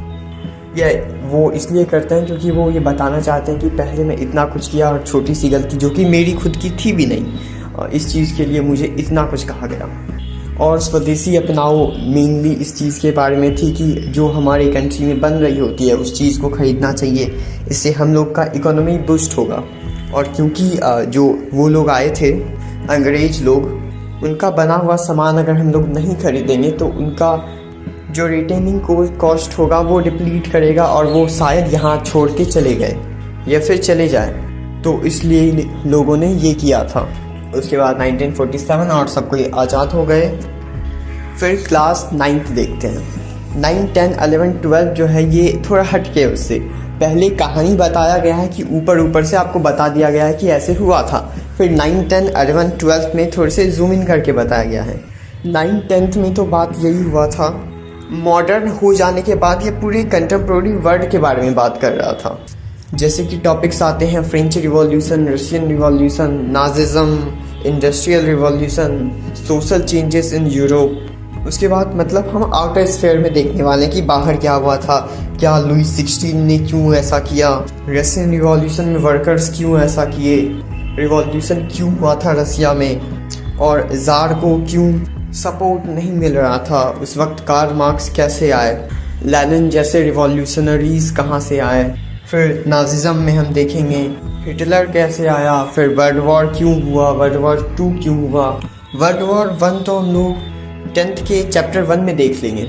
या वो इसलिए करते हैं क्योंकि वो ये बताना चाहते हैं कि पहले मैं इतना कुछ किया और छोटी सी गलती जो कि मेरी खुद की थी भी नहीं, और इस चीज़ के लिए मुझे इतना कुछ कहा गया। और स्वदेशी अपनाओ मेनली इस चीज़ के बारे में थी कि जो हमारी कंट्री में बन रही होती है उस चीज़ को ख़रीदना चाहिए, इससे हम लोग का इकोनॉमी बूस्ट होगा। और क्योंकि जो वो लोग आए थे अंग्रेज लोग, उनका बना हुआ सामान अगर हम लोग नहीं खरीदेंगे तो उनका जो रिटेनिंग कॉस्ट होगा वो डिप्लीट करेगा और वो शायद यहाँ छोड़ के चले गए या फिर चले जाए, तो इसलिए लोगों ने ये किया था। उसके बाद 1947 और सब कोई आज़ाद हो गए। फिर क्लास 9th देखते हैं। 9, 10, 11, 12 जो है ये थोड़ा हट के उससे पहले कहानी बताया गया है कि ऊपर से आपको बता दिया गया है कि ऐसे हुआ था। फिर 9, 10, 11, 12 में थोड़े से जूम इन करके बताया गया है। 9, 10th में तो बात यही हुआ था, मॉडर्न हो जाने के बाद ये पूरे कंटेम्प्रोरी वर्ल्ड के बारे में बात कर रहा था। जैसे कि टॉपिक्स आते हैं French revolution, Russian revolution, Nazism, industrial revolution, social changes in Europe. उसके बाद मतलब हम आउटर स्फीयर में देखने वाले हैं कि बाहर क्या हुआ था, क्या लुई 16 ने क्यों ऐसा किया, रशियन रिवॉल्यूशन में वर्कर्स क्यों ऐसा किए, रिवॉल्यूशन क्यों हुआ था रसिया में, और ज़ार को क्यों सपोर्ट नहीं मिल रहा था उस वक्त, कार्ल मार्क्स कैसे आए, लेनिन जैसे रिवॉल्यूशनरीज कहाँ से आए। फिर नाजिज्म में हम देखेंगे हिटलर कैसे आया, फिर वर्ल्ड वॉर क्यों हुआ, वर्ल्ड वॉर 2 क्यों हुआ। वर्ल्ड वॉर 1 तो हम लोग 10th के चैप्टर 1 में देख लेंगे,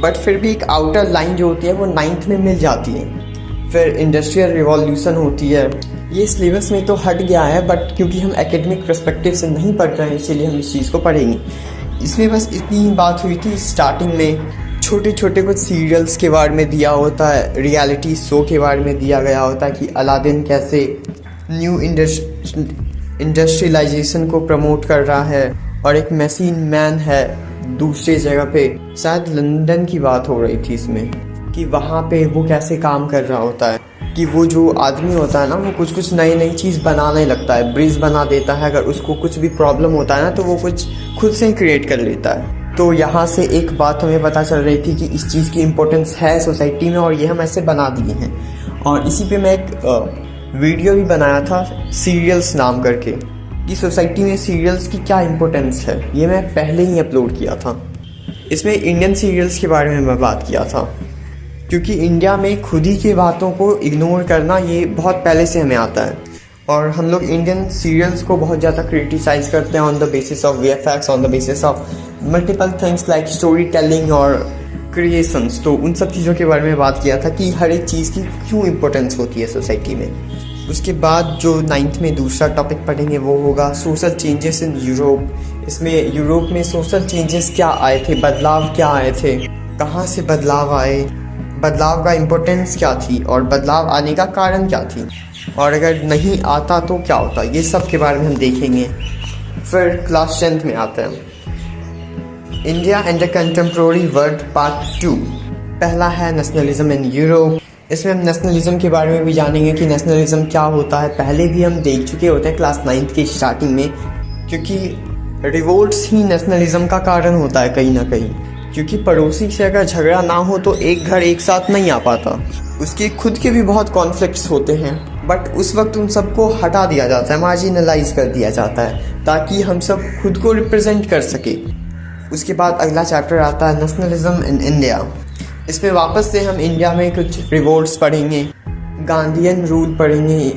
बट फिर भी एक आउटर लाइन जो होती है वो 9th में मिल जाती है। फिर इंडस्ट्रियल रिवॉल्यूशन होती है, ये सिलेबस में तो हट गया है, बट क्योंकि हम एकेडमिक पर्सपेक्टिव से नहीं पढ़ रहे हैं इसीलिए हम इस चीज़ को पढ़ेंगे। इसमें बस इतनी बात हुई थी, स्टार्टिंग में छोटे छोटे कुछ सीरियल्स के बारे में दिया होता है, रियलिटी शो के बारे में दिया गया होता है कि अलादीन कैसे न्यू इंडस्ट्रियलाइजेशन को प्रमोट कर रहा है, और एक मशीन मैन है दूसरी जगह पे, शायद लंदन की बात हो रही थी इसमें, कि वहाँ पे वो कैसे काम कर रहा होता है, कि वो जो आदमी होता है ना वो कुछ नई चीज़ बनाने लगता है, ब्रिज बना देता है, अगर उसको कुछ भी प्रॉब्लम होता है ना तो वो कुछ खुद से ही क्रिएट कर लेता है। तो यहाँ से एक बात हमें पता चल रही थी कि इस चीज़ की इम्पोर्टेंस है सोसाइटी में और ये हम ऐसे बना दिए हैं। और इसी पे मैं एक वीडियो भी बनाया था सीरियल्स नाम करके, कि सोसाइटी में सीरियल्स की क्या इम्पोर्टेंस है, ये मैं पहले ही अपलोड किया था। इसमें इंडियन सीरियल्स के बारे में मैं बात किया था, क्योंकि इंडिया में खुद ही की बातों को इग्नोर करना ये बहुत पहले से हमें आता है, और हम लोग इंडियन सीरियल्स को बहुत ज़्यादा क्रिटिसाइज़ करते हैं on the basis of VFX, on the basis of multiple things like story telling और क्रिएशंस। तो उन सब चीज़ों के बारे में बात किया था कि हर एक चीज़ की क्यों इम्पोर्टेंस होती है सोसाइटी में। उसके बाद जो 9th में दूसरा टॉपिक पढ़ेंगे वो होगा सोशल चेंजेस इन यूरोप। इसमें यूरोप में सोशल चेंजेस क्या आए थे, बदलाव क्या आए थे, कहाँ से बदलाव आए, बदलाव का इम्पोर्टेंस क्या थी, और बदलाव आने का कारण क्या थी, और अगर नहीं आता तो क्या होता, ये सब के बारे में हम देखेंगे। फिर क्लास 10th में आते हैं India and the contemporary world part 2। पहला है नेशनलिज्म इन यूरोप। इसमें हम नेशनलिज्म के बारे में भी जानेंगे कि नेशनलिज्म क्या होता है, पहले भी हम देख चुके होते हैं क्लास 9th की स्टार्टिंग में, क्योंकि रिवोल्ट्स ही नेशनलिज्म का कारण होता है कहीं ना कहीं, क्योंकि पड़ोसी से अगर झगड़ा ना हो तो एक घर एक साथ नहीं आ पाता, उसके खुद के भी बहुत कॉन्फ्लिक्ट्स होते हैं, बट उस वक्त उन सबको हटा दिया जाता है, मार्जिनलाइज कर दिया जाता है, ताकि हम सब खुद को रिप्रेजेंट कर सके। उसके बाद अगला चैप्टर आता है नेशनलिज्म इन इंडिया। इसमें वापस से हम इंडिया में कुछ रिवोल्ट्स पढ़ेंगे, गांधीयन रूल पढ़ेंगे,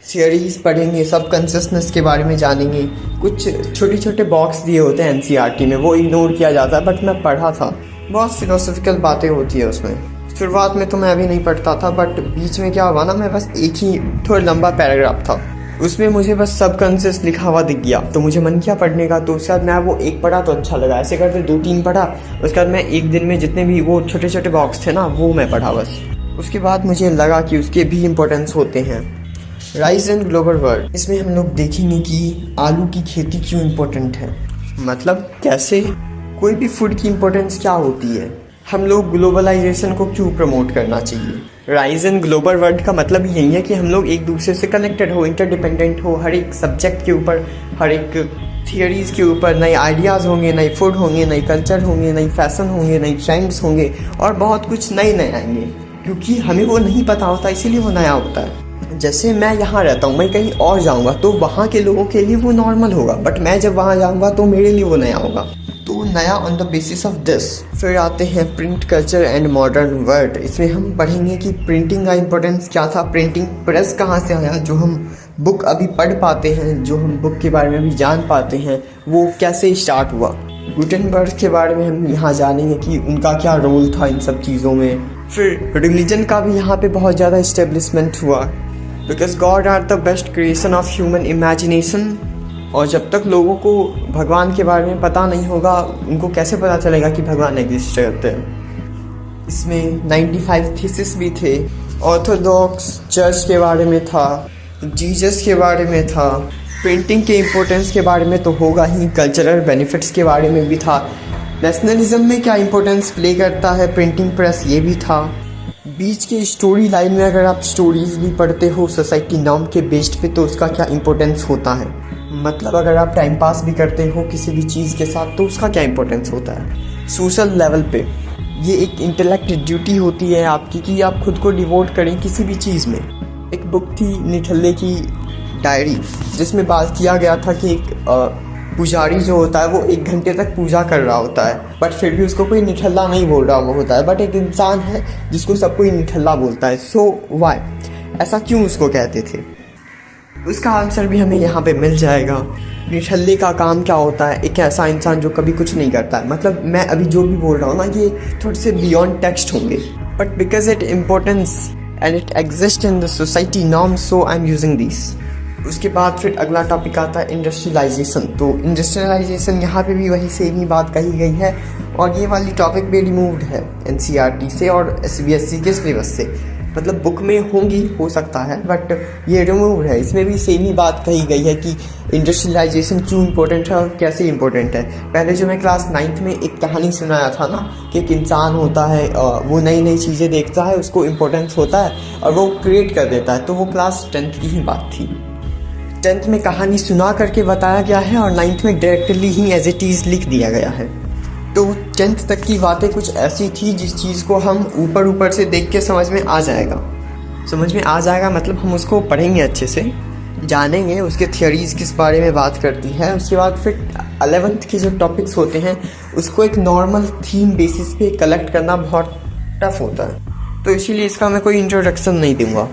थियरीज पढ़ेंगे, सब कॉन्शियसनेस के बारे में जानेंगे। कुछ छोटे छोटे बॉक्स दिए होते हैं NCERT में, वो इग्नोर किया जाता है, बट मैं पढ़ा था, बहुत फिलोसफिकल बातें होती है उसमें। शुरुआत में तो मैं अभी नहीं पढ़ता था, बट बीच में क्या हुआ ना, मैं बस एक ही थोड़ा लंबा पैराग्राफ था, उसमें मुझे बस सबकॉन्शियस लिखा हुआ दिख गया, तो मुझे मन किया पढ़ने का, तो उसके बाद मैं वो एक पढ़ा तो अच्छा लगा, ऐसे करके 2-3 पढ़ा। उसके बाद मैं एक दिन में जितने भी वो छोटे छोटे बॉक्स थे ना वो मैं पढ़ा बस। उसके बाद मुझे लगा कि उसके भी इम्पोर्टेंस होते हैं। राइज इन ग्लोबल वर्ल्ड, इसमें हम लोग देखेंगे कि आलू की खेती क्यों इम्पोर्टेंट है, मतलब कैसे कोई भी फूड की इम्पोर्टेंस क्या होती है, हम लोग ग्लोबलाइजेशन को क्यों प्रमोट करना चाहिए। राइज इन ग्लोबल वर्ल्ड का मतलब यही है कि हम लोग एक दूसरे से कनेक्टेड हो, इंटरडिपेंडेंट हो, हर एक सब्जेक्ट के ऊपर, हर एक थियरीज़ के ऊपर नए आइडियाज़ होंगे, नए फूड होंगे, नए कल्चर होंगे, नई फैशन होंगे, नई ट्रेंड्स होंगे, और बहुत कुछ नए आएंगे, क्योंकि हमें वो नहीं पता होता इसीलिए वो नया होता है। जैसे मैं यहाँ रहता हूँ, मैं कहीं और जाऊँगा तो वहाँ के लोगों के लिए वो नॉर्मल होगा, बट मैं जब वहाँ जाऊँगा तो मेरे लिए वो नया होगा, तो नया on the basis of this. फिर आते हैं print culture and modern world. इसमें हम पढ़ेंगे कि प्रिंटिंग का इम्पोर्टेंस क्या था, प्रिंटिंग प्रेस कहाँ से आया, जो हम बुक अभी पढ़ पाते हैं, जो हम बुक के बारे में भी जान पाते हैं, वो कैसे स्टार्ट हुआ। गुटेनबर्ग के बारे में हम यहाँ जानेंगे कि उनका क्या रोल था इन सब चीज़ों में। फिर रिलीजन का भी यहाँ पे बहुत ज़्यादा इस्टेब्लिशमेंट हुआ, because God are the best creation of human imagination. और जब तक लोगों को भगवान के बारे में पता नहीं होगा, उनको कैसे पता चलेगा कि भगवान एग्जिस्ट करते हैं। इसमें 95 थीसिस भी थे। ऑर्थोडॉक्स चर्च के बारे में था, जीसस के बारे में था, प्रिंटिंग के इम्पोर्टेंस के बारे में तो होगा ही, कल्चरल बेनिफिट्स के बारे में भी था, नेशनलिज्म में क्या इम्पोर्टेंस प्ले करता है प्रिंटिंग प्रेस, ये भी था। बीच के स्टोरी लाइन में अगर आप स्टोरीज भी पढ़ते हो सोसाइटी नॉर्म के बेस्ड पे, तो उसका क्या इम्पोर्टेंस होता है। मतलब अगर आप टाइम पास भी करते हो किसी भी चीज़ के साथ, तो उसका क्या इम्पोर्टेंस होता है। सोशल लेवल पे ये एक इंटेलेक्ट ड्यूटी होती है आपकी कि आप खुद को डिवोट करें किसी भी चीज़ में। एक बुक थी निठल्ले की डायरी, जिसमें बात किया गया था कि एक पुजारी जो होता है वो 1 घंटे तक पूजा कर रहा होता है, बट फिर भी उसको कोई निठल्ला नहीं बोल रहा होता है, बट एक इंसान है जिसको सब कोई निठल्ला बोलता है। सो वाई, ऐसा क्यों उसको कहते थे, उसका आंसर भी हमें यहाँ पे मिल जाएगा। निठल्ले का काम क्या होता है, एक ऐसा इंसान जो कभी कुछ नहीं करता है। मतलब मैं अभी जो भी बोल रहा हूँ ना, ये थोड़े से बियॉन्ड टेक्स्ट होंगे, but because it importance and it exist in the society norm, so I am using this. उसके बाद फिर अगला टॉपिक आता है इंडस्ट्रियलाइजेशन। तो इंडस्ट्रियलाइजेशन यहाँ पे भी वही सेम ही बात कही गई है, और ये वाली टॉपिक भी रिमूव्ड है NCERT से और CBSE के सिलेबस से। मतलब बुक में होंगी, हो सकता है, बट ये रिमूव्ड है। इसमें भी सेम ही बात कही गई है कि इंडस्ट्रियलाइजेशन क्यों इम्पोर्टेंट है और कैसे इम्पोर्टेंट है। पहले जो मैं क्लास 9th में एक कहानी सुनाया था ना, कि एक इंसान होता है, वो नई नई चीज़ें देखता है, उसको इम्पोर्टेंस होता है और वो क्रिएट कर देता है, तो वो क्लास 10th की ही बात थी। 10th में कहानी सुना करके बताया गया है और 9th में डायरेक्टली ही एज इट इज़ लिख दिया गया है। तो 10th तक की बातें कुछ ऐसी थी जिस चीज़ को हम ऊपर ऊपर से देख के समझ में आ जाएगा। मतलब हम उसको पढ़ेंगे, अच्छे से जानेंगे उसके थियोरीज किस बारे में बात करती है। उसके बाद फिर 11th के जो टॉपिक्स होते हैं उसको एक नॉर्मल थीम बेसिस पे कलेक्ट करना बहुत टफ होता है, तो इसीलिए इसका मैं कोई इंट्रोडक्शन नहीं दूंगा।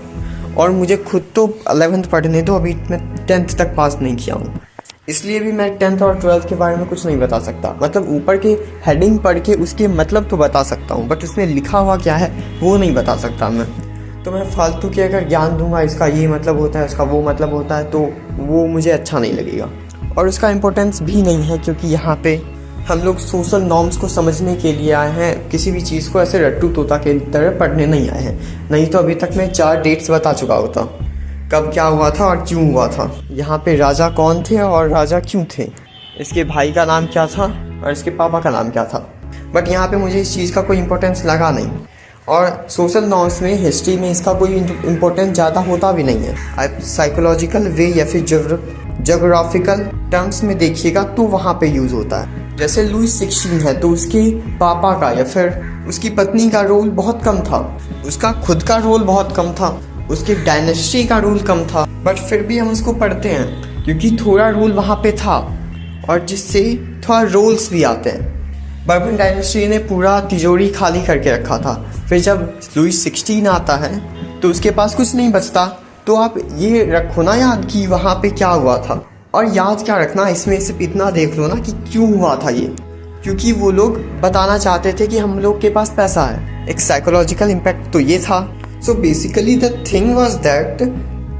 और मुझे खुद तो 11th पढ़ने दो, अभी मैं 10th तक पास नहीं किया हूँ, इसलिए भी मैं 10th और 12th के बारे में कुछ नहीं बता सकता। मतलब ऊपर के हेडिंग पढ़ के उसके मतलब तो बता सकता हूँ, बट उसमें लिखा हुआ क्या है वो नहीं बता सकता मैं। तो मैं फालतू के अगर ज्ञान दूंगा, इसका ये मतलब होता है, इसका वो मतलब होता है, तो वो मुझे अच्छा नहीं लगेगा और उसका इम्पोर्टेंस भी नहीं है, क्योंकि यहाँ पे हम लोग सोशल नॉर्म्स को समझने के लिए आए हैं, किसी भी चीज़ को ऐसे रट्टू तोता के तरह पढ़ने नहीं आए हैं। नहीं तो अभी तक मैं 4 डेट्स बता चुका होता, कब क्या हुआ था और क्यों हुआ था, यहाँ पे राजा कौन थे और राजा क्यों थे, इसके भाई का नाम क्या था और इसके पापा का नाम क्या था। बट यहाँ पे मुझे इस चीज़ का कोई इम्पोर्टेंस लगा नहीं, और सोशल नॉर्म्स में, हिस्ट्री में इसका कोई इम्पोर्टेंस ज़्यादा होता भी नहीं है। आप साइकोलॉजिकल वे या फिर जोग्राफिकल टर्म्स में देखिएगा तो वहाँ पे यूज़ होता है। जैसे लुई 16 है, तो उसके पापा का या फिर उसकी पत्नी का रोल बहुत कम था, उसका खुद का रोल बहुत कम था, उसके डायनेस्टी का रोल कम था, बट फिर भी हम उसको पढ़ते हैं क्योंकि थोड़ा रोल वहाँ पे था, और जिससे थोड़ा रोल्स भी आते हैं। बर्बन डायनेस्टी ने पूरा तिजोरी खाली करके रखा था, फिर जब लुई 16 आता है तो उसके पास कुछ नहीं बचता। तो आप ये रखो ना याद कि वहाँ पे क्या हुआ था, और याद क्या रखना, इसमें सिर्फ इतना देख लो ना कि क्यों हुआ था ये, क्योंकि वो लोग बताना चाहते थे कि हम लोग के पास पैसा है। एक साइकोलॉजिकल इम्पैक्ट तो ये था। So basically the thing was that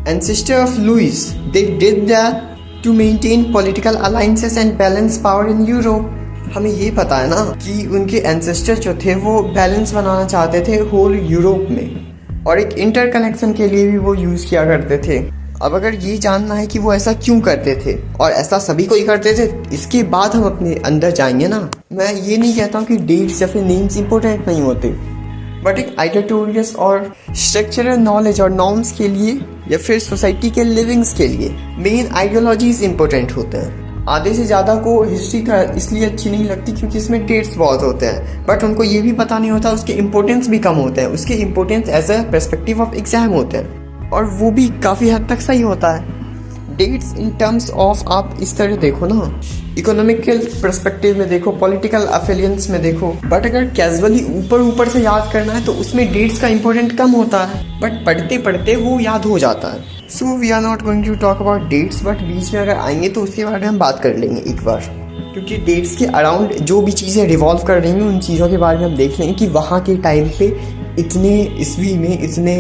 ancestor of Louis they did that to maintain political alliances and balance power in Europe. हमें ये पता है ना कि उनके एंसेस्टर जो थे वो बैलेंस बनाना चाहते थे होल यूरोप में, और एक इंटरकनेक्शन के लिए भी वो यूज़ किया करते थे। अब अगर ये जानना है कि वो ऐसा क्यों करते थे, और ऐसा सभी को ही करते थे, इसके बाद हम अपने अंदर जाएंगे ना। मैं ये नहीं कहता हूँ कि डेट्स या फिर नेम्स इंपॉर्टेंट नहीं होते, बट एक आइडियोटोरियस और स्ट्रक्चरल नॉलेज और नॉर्म्स के लिए या फिर सोसाइटी के लिविंग्स के लिए मेन आइडियोलॉजीज इंपॉर्टेंट होते हैं। आधे से ज़्यादा को हिस्ट्री का इसलिए अच्छी नहीं लगती क्योंकि इसमें डेट्स बहुत होते हैं, बट उनको ये भी पता नहीं होता उसके इम्पोर्टेंस भी कम होते हैं, उसके importance as a perspective of exam होते हैं, और वो भी काफ़ी हद तक सही होता है। डेट्स इन टर्म्स ऑफ आप इस तरह देखो ना, इकोनॉमिकल पर्सपेक्टिव में देखो, पॉलिटिकल अफिलियंस में देखो, बट अगर कैजुअली ऊपर से याद करना है तो उसमें डेट्स का इम्पोर्टेंट कम होता है, बट पढ़ते पढ़ते वो याद हो जाता है। So we are not going to talk about dates, but बीच में अगर आएंगे तो उसके बारे में हम बात कर लेंगे एक बार, क्योंकि डेट्स के अराउंड जो भी चीज़ें रिवॉल्व कर रही हैं उन चीज़ों के बारे में हम देख लेंगे कि वहाँ के टाइम पे इतने ईस्वी में, इतने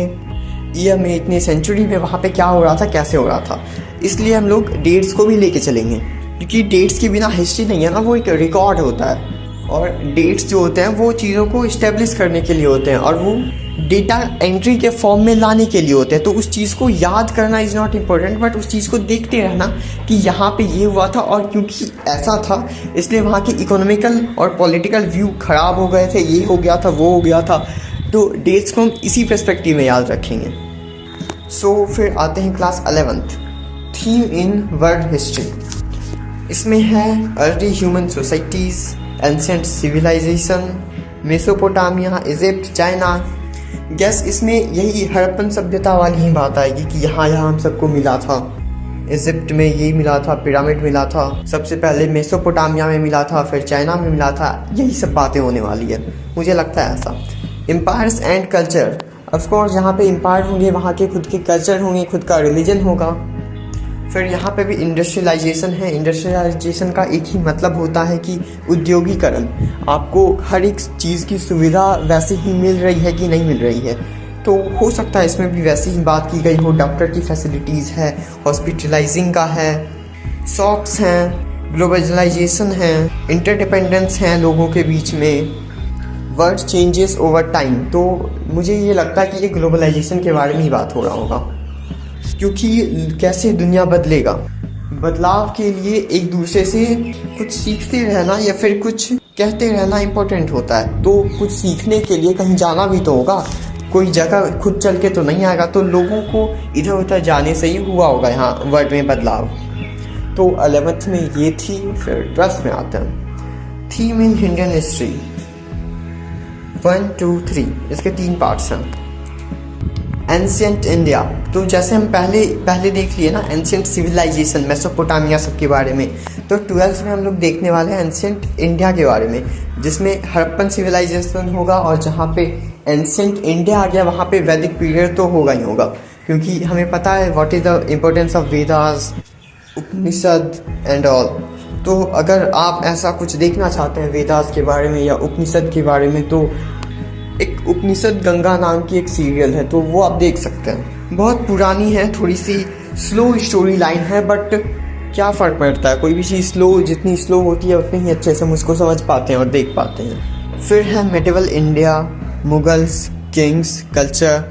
ईयर में, इतने सेंचुरी में वहाँ पे क्या हो रहा था, कैसे हो रहा था। इसलिए हम लोग डेट्स को भी लेके चलेंगे, क्योंकि डेट्स के बिना हिस्ट्री नहीं है ना, वो एक रिकॉर्ड होता है। और डेट्स जो होते हैं वो चीज़ों को इस्टेब्लिश करने के लिए होते हैं और वो डेटा एंट्री के फॉर्म में लाने के लिए होते हैं। तो उस चीज़ को याद करना इज़ नॉट इम्पोर्टेंट, बट उस चीज़ को देखते रहना कि यहाँ पे ये हुआ था और क्योंकि ऐसा था इसलिए वहाँ के इकोनॉमिकल और पॉलिटिकल व्यू ख़राब हो गए थे, ये हो गया था, वो हो गया था। तो डेट्स को हम इसी पर्सपेक्टिव में याद रखेंगे। सो फिर आते हैं class 11th, theme in world history. इसमें है early human societies, ancient civilisation, Mesopotamia, Egypt, China. गैस इसमें यही हड़प्पन सभ्यता वाली ही बात आएगी कि यहाँ हम सबको मिला था। इजिप्ट में यही मिला था, पिरामिड मिला था, सबसे पहले मेसोपोटामिया में मिला था, फिर चाइना में मिला था। यही सब बातें होने वाली है, मुझे लगता है ऐसा। एम्पायर्स एंड कल्चर, ऑफकोर्स जहाँ पे एम्पायर होंगे वहाँ के खुद के कल्चर होंगे, खुद का रिलीजन होगा। फिर यहाँ पे भी इंडस्ट्रियलाइजेशन है। इंडस्ट्रियलाइजेशन का एक ही मतलब होता है कि उद्योगीकरण। आपको हर एक चीज़ की सुविधा वैसे ही मिल रही है कि नहीं मिल रही है। तो हो सकता है इसमें भी वैसी ही बात की गई हो। डॉक्टर की फैसिलिटीज़ है, हॉस्पिटलाइजिंग का है, शॉप्स हैं, ग्लोबलाइजेशन है, इंटरडिपेंडेंस हैं लोगों के बीच में, वर्ल्ड चेंजेस ओवर टाइम। तो मुझे ये लगता है कि ये ग्लोबलाइजेशन के बारे में ही बात हो रहा होगा, क्योंकि कैसे दुनिया बदलेगा, बदलाव के लिए एक दूसरे से कुछ सीखते रहना या फिर कुछ कहते रहना इम्पोर्टेंट होता है। तो कुछ सीखने के लिए कहीं जाना भी तो होगा, कोई जगह खुद चल के तो नहीं आएगा। तो लोगों को इधर उधर जाने से ही हुआ होगा यहाँ वर्ल्ड में बदलाव। तो 11th में ये थी। फिर 12th में आते हैं, थीम इन इंडियन हिस्ट्री 1, 2, 3। इसके 3 पार्ट्स हैं। एंशिएंट इंडिया, तो जैसे हम पहले देख लिए ना एंशिएंट सिविलाइजेशन, मेसोपोटामिया सब के बारे में। तो 12th में हम लोग देखने वाले हैं एंशिएंट इंडिया के बारे में, जिसमें हड़प्पन सिविलाइजेशन होगा। और जहाँ पे एंशिएंट इंडिया आ गया वहाँ पे वैदिक पीरियड तो होगा ही होगा, क्योंकि हमें पता है what is the importance of Vedas, Upanishad and all. तो अगर आप ऐसा कुछ देखना चाहते हैं वेदास के बारे में या उपनिषद के बारे में, तो एक उपनिषद गंगा नाम की एक सीरियल है, तो वो आप देख सकते हैं। बहुत पुरानी है, थोड़ी सी स्लो स्टोरी लाइन है, बट क्या फ़र्क पड़ता है, कोई भी चीज़ जितनी स्लो होती है उतनी ही अच्छे से हम उसको समझ पाते हैं और देख पाते हैं। फिर है medieval India, Mughals, Kings, culture.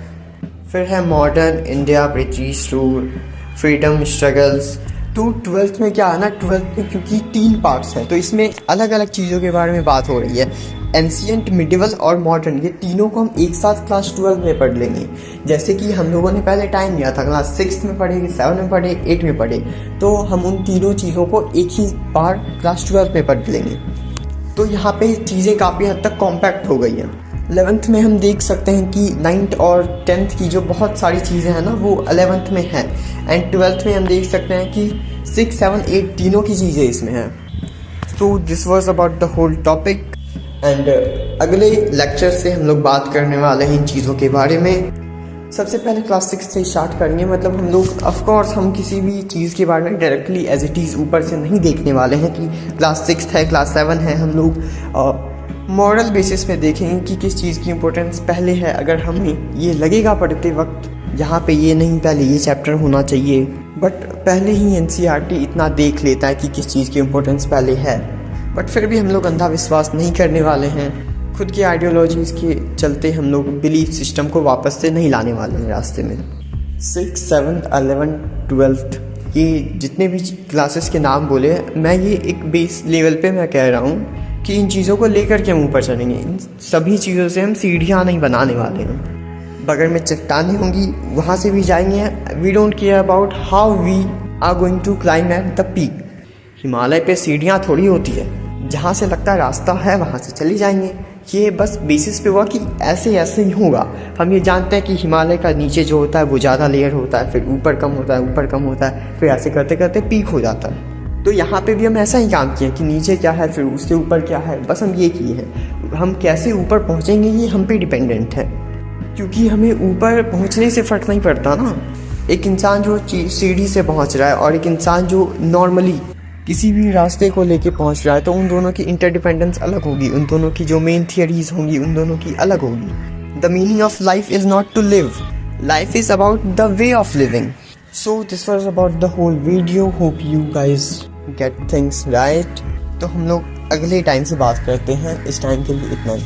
फिर है modern India, British rule, freedom struggles. तो 12th में क्या है ना, 12th में क्योंकि 3 पार्ट्स हैं तो इसमें अलग अलग चीज़ों के बारे में बात हो रही है। एंशिएंट, मिडिवल और मॉडर्न, ये तीनों को हम एक साथ क्लास 12 में पढ़ लेंगे। जैसे कि हम लोगों ने पहले टाइम लिया था, क्लास 6 में पढ़े, 7 में पढ़े, 8 में पढ़े, तो हम उन तीनों चीज़ों को एक ही बार क्लास 12 में पढ़ लेंगे। तो यहाँ पे चीज़ें काफ़ी हद तक कॉम्पैक्ट हो गई हैं। 11th में हम देख सकते हैं कि 9th और 10th की जो बहुत सारी चीज़ें हैं ना वो 11th में हैं। एंड 12th में हम देख सकते हैं कि 6, 7, 8 तीनों की चीज़ें इसमें हैं। So this was about the whole topic. And अगले लेक्चर से हम लोग बात करने वाले हैं इन चीज़ों के बारे में। सबसे पहले क्लास 6 से स्टार्ट करेंगे। मतलब हम लोग ऑफकोर्स हम किसी भी चीज़ के बारे में डायरेक्टली एज इट इज़ ऊपर से नहीं देखने वाले हैं कि क्लास 6 है, क्लास 7 है। हम लोग मॉरल बेसिस पे देखेंगे कि किस चीज़ की इम्पोर्टेंस पहले है। अगर हमें ये लगेगा पढ़ते वक्त यहाँ पे ये नहीं, पहले ये चैप्टर होना चाहिए, बट पहले ही NCERT इतना देख लेता है कि किस चीज़ की इम्पोर्टेंस पहले है। बट फिर भी हम लोग अंधा विश्वास नहीं करने वाले हैं। खुद की आइडियोलॉजीज़ के चलते हम लोग बिलीफ सिस्टम को वापस से नहीं लाने वाले हैं रास्ते में। 6, 7, 11, 12 ये जितने भी क्लासेस के नाम बोले, मैं ये एक बेस लेवल पे मैं कह रहा हूँ कि इन चीज़ों को लेकर के हम ऊपर चलेंगे। इन सभी चीज़ों से हम सीढ़ियाँ नहीं बनाने वाले हैं। बगल में चट्टानें होंगी, वहाँ से भी जाएंगे। We don't care about how we are going to climb at the peak. Himalaya पे सीढ़ियाँ थोड़ी होती है, जहाँ से लगता है रास्ता है वहाँ से चले जाएंगे। ये बस बेसिस पे हुआ कि ऐसे ऐसे ही होगा। हम ये जानते हैं कि हिमालय का नीचे जो होता है वो ज़्यादा लेयर होता है, फिर ऊपर कम होता है, ऊपर कम होता है, फिर ऐसे करते करते पीक हो जाता है। तो यहाँ पे भी हम ऐसा ही काम किए कि नीचे क्या है फिर उसके ऊपर क्या है, बस हम ये किए हैं। हम कैसे ऊपर पहुँचेंगे ये हम पे डिपेंडेंट है, क्योंकि हमें ऊपर पहुँचने से फ़र्क नहीं पड़ता ना, एक इंसान जो सीढ़ी से पहुंच रहा है और एक इंसान जो नॉर्मली किसी भी रास्ते को लेके पहुंच रहा है, तो उन दोनों की इंटरडिपेंडेंस अलग होगी, उन दोनों की जो मेन थियरीज होंगी उन दोनों की अलग होगी। The meaning of life is not to live, life is about the way of living. So this was about the whole video, hope you guys get things right. तो हम लोग अगले टाइम से बात करते हैं, इस टाइम के लिए इतना ही।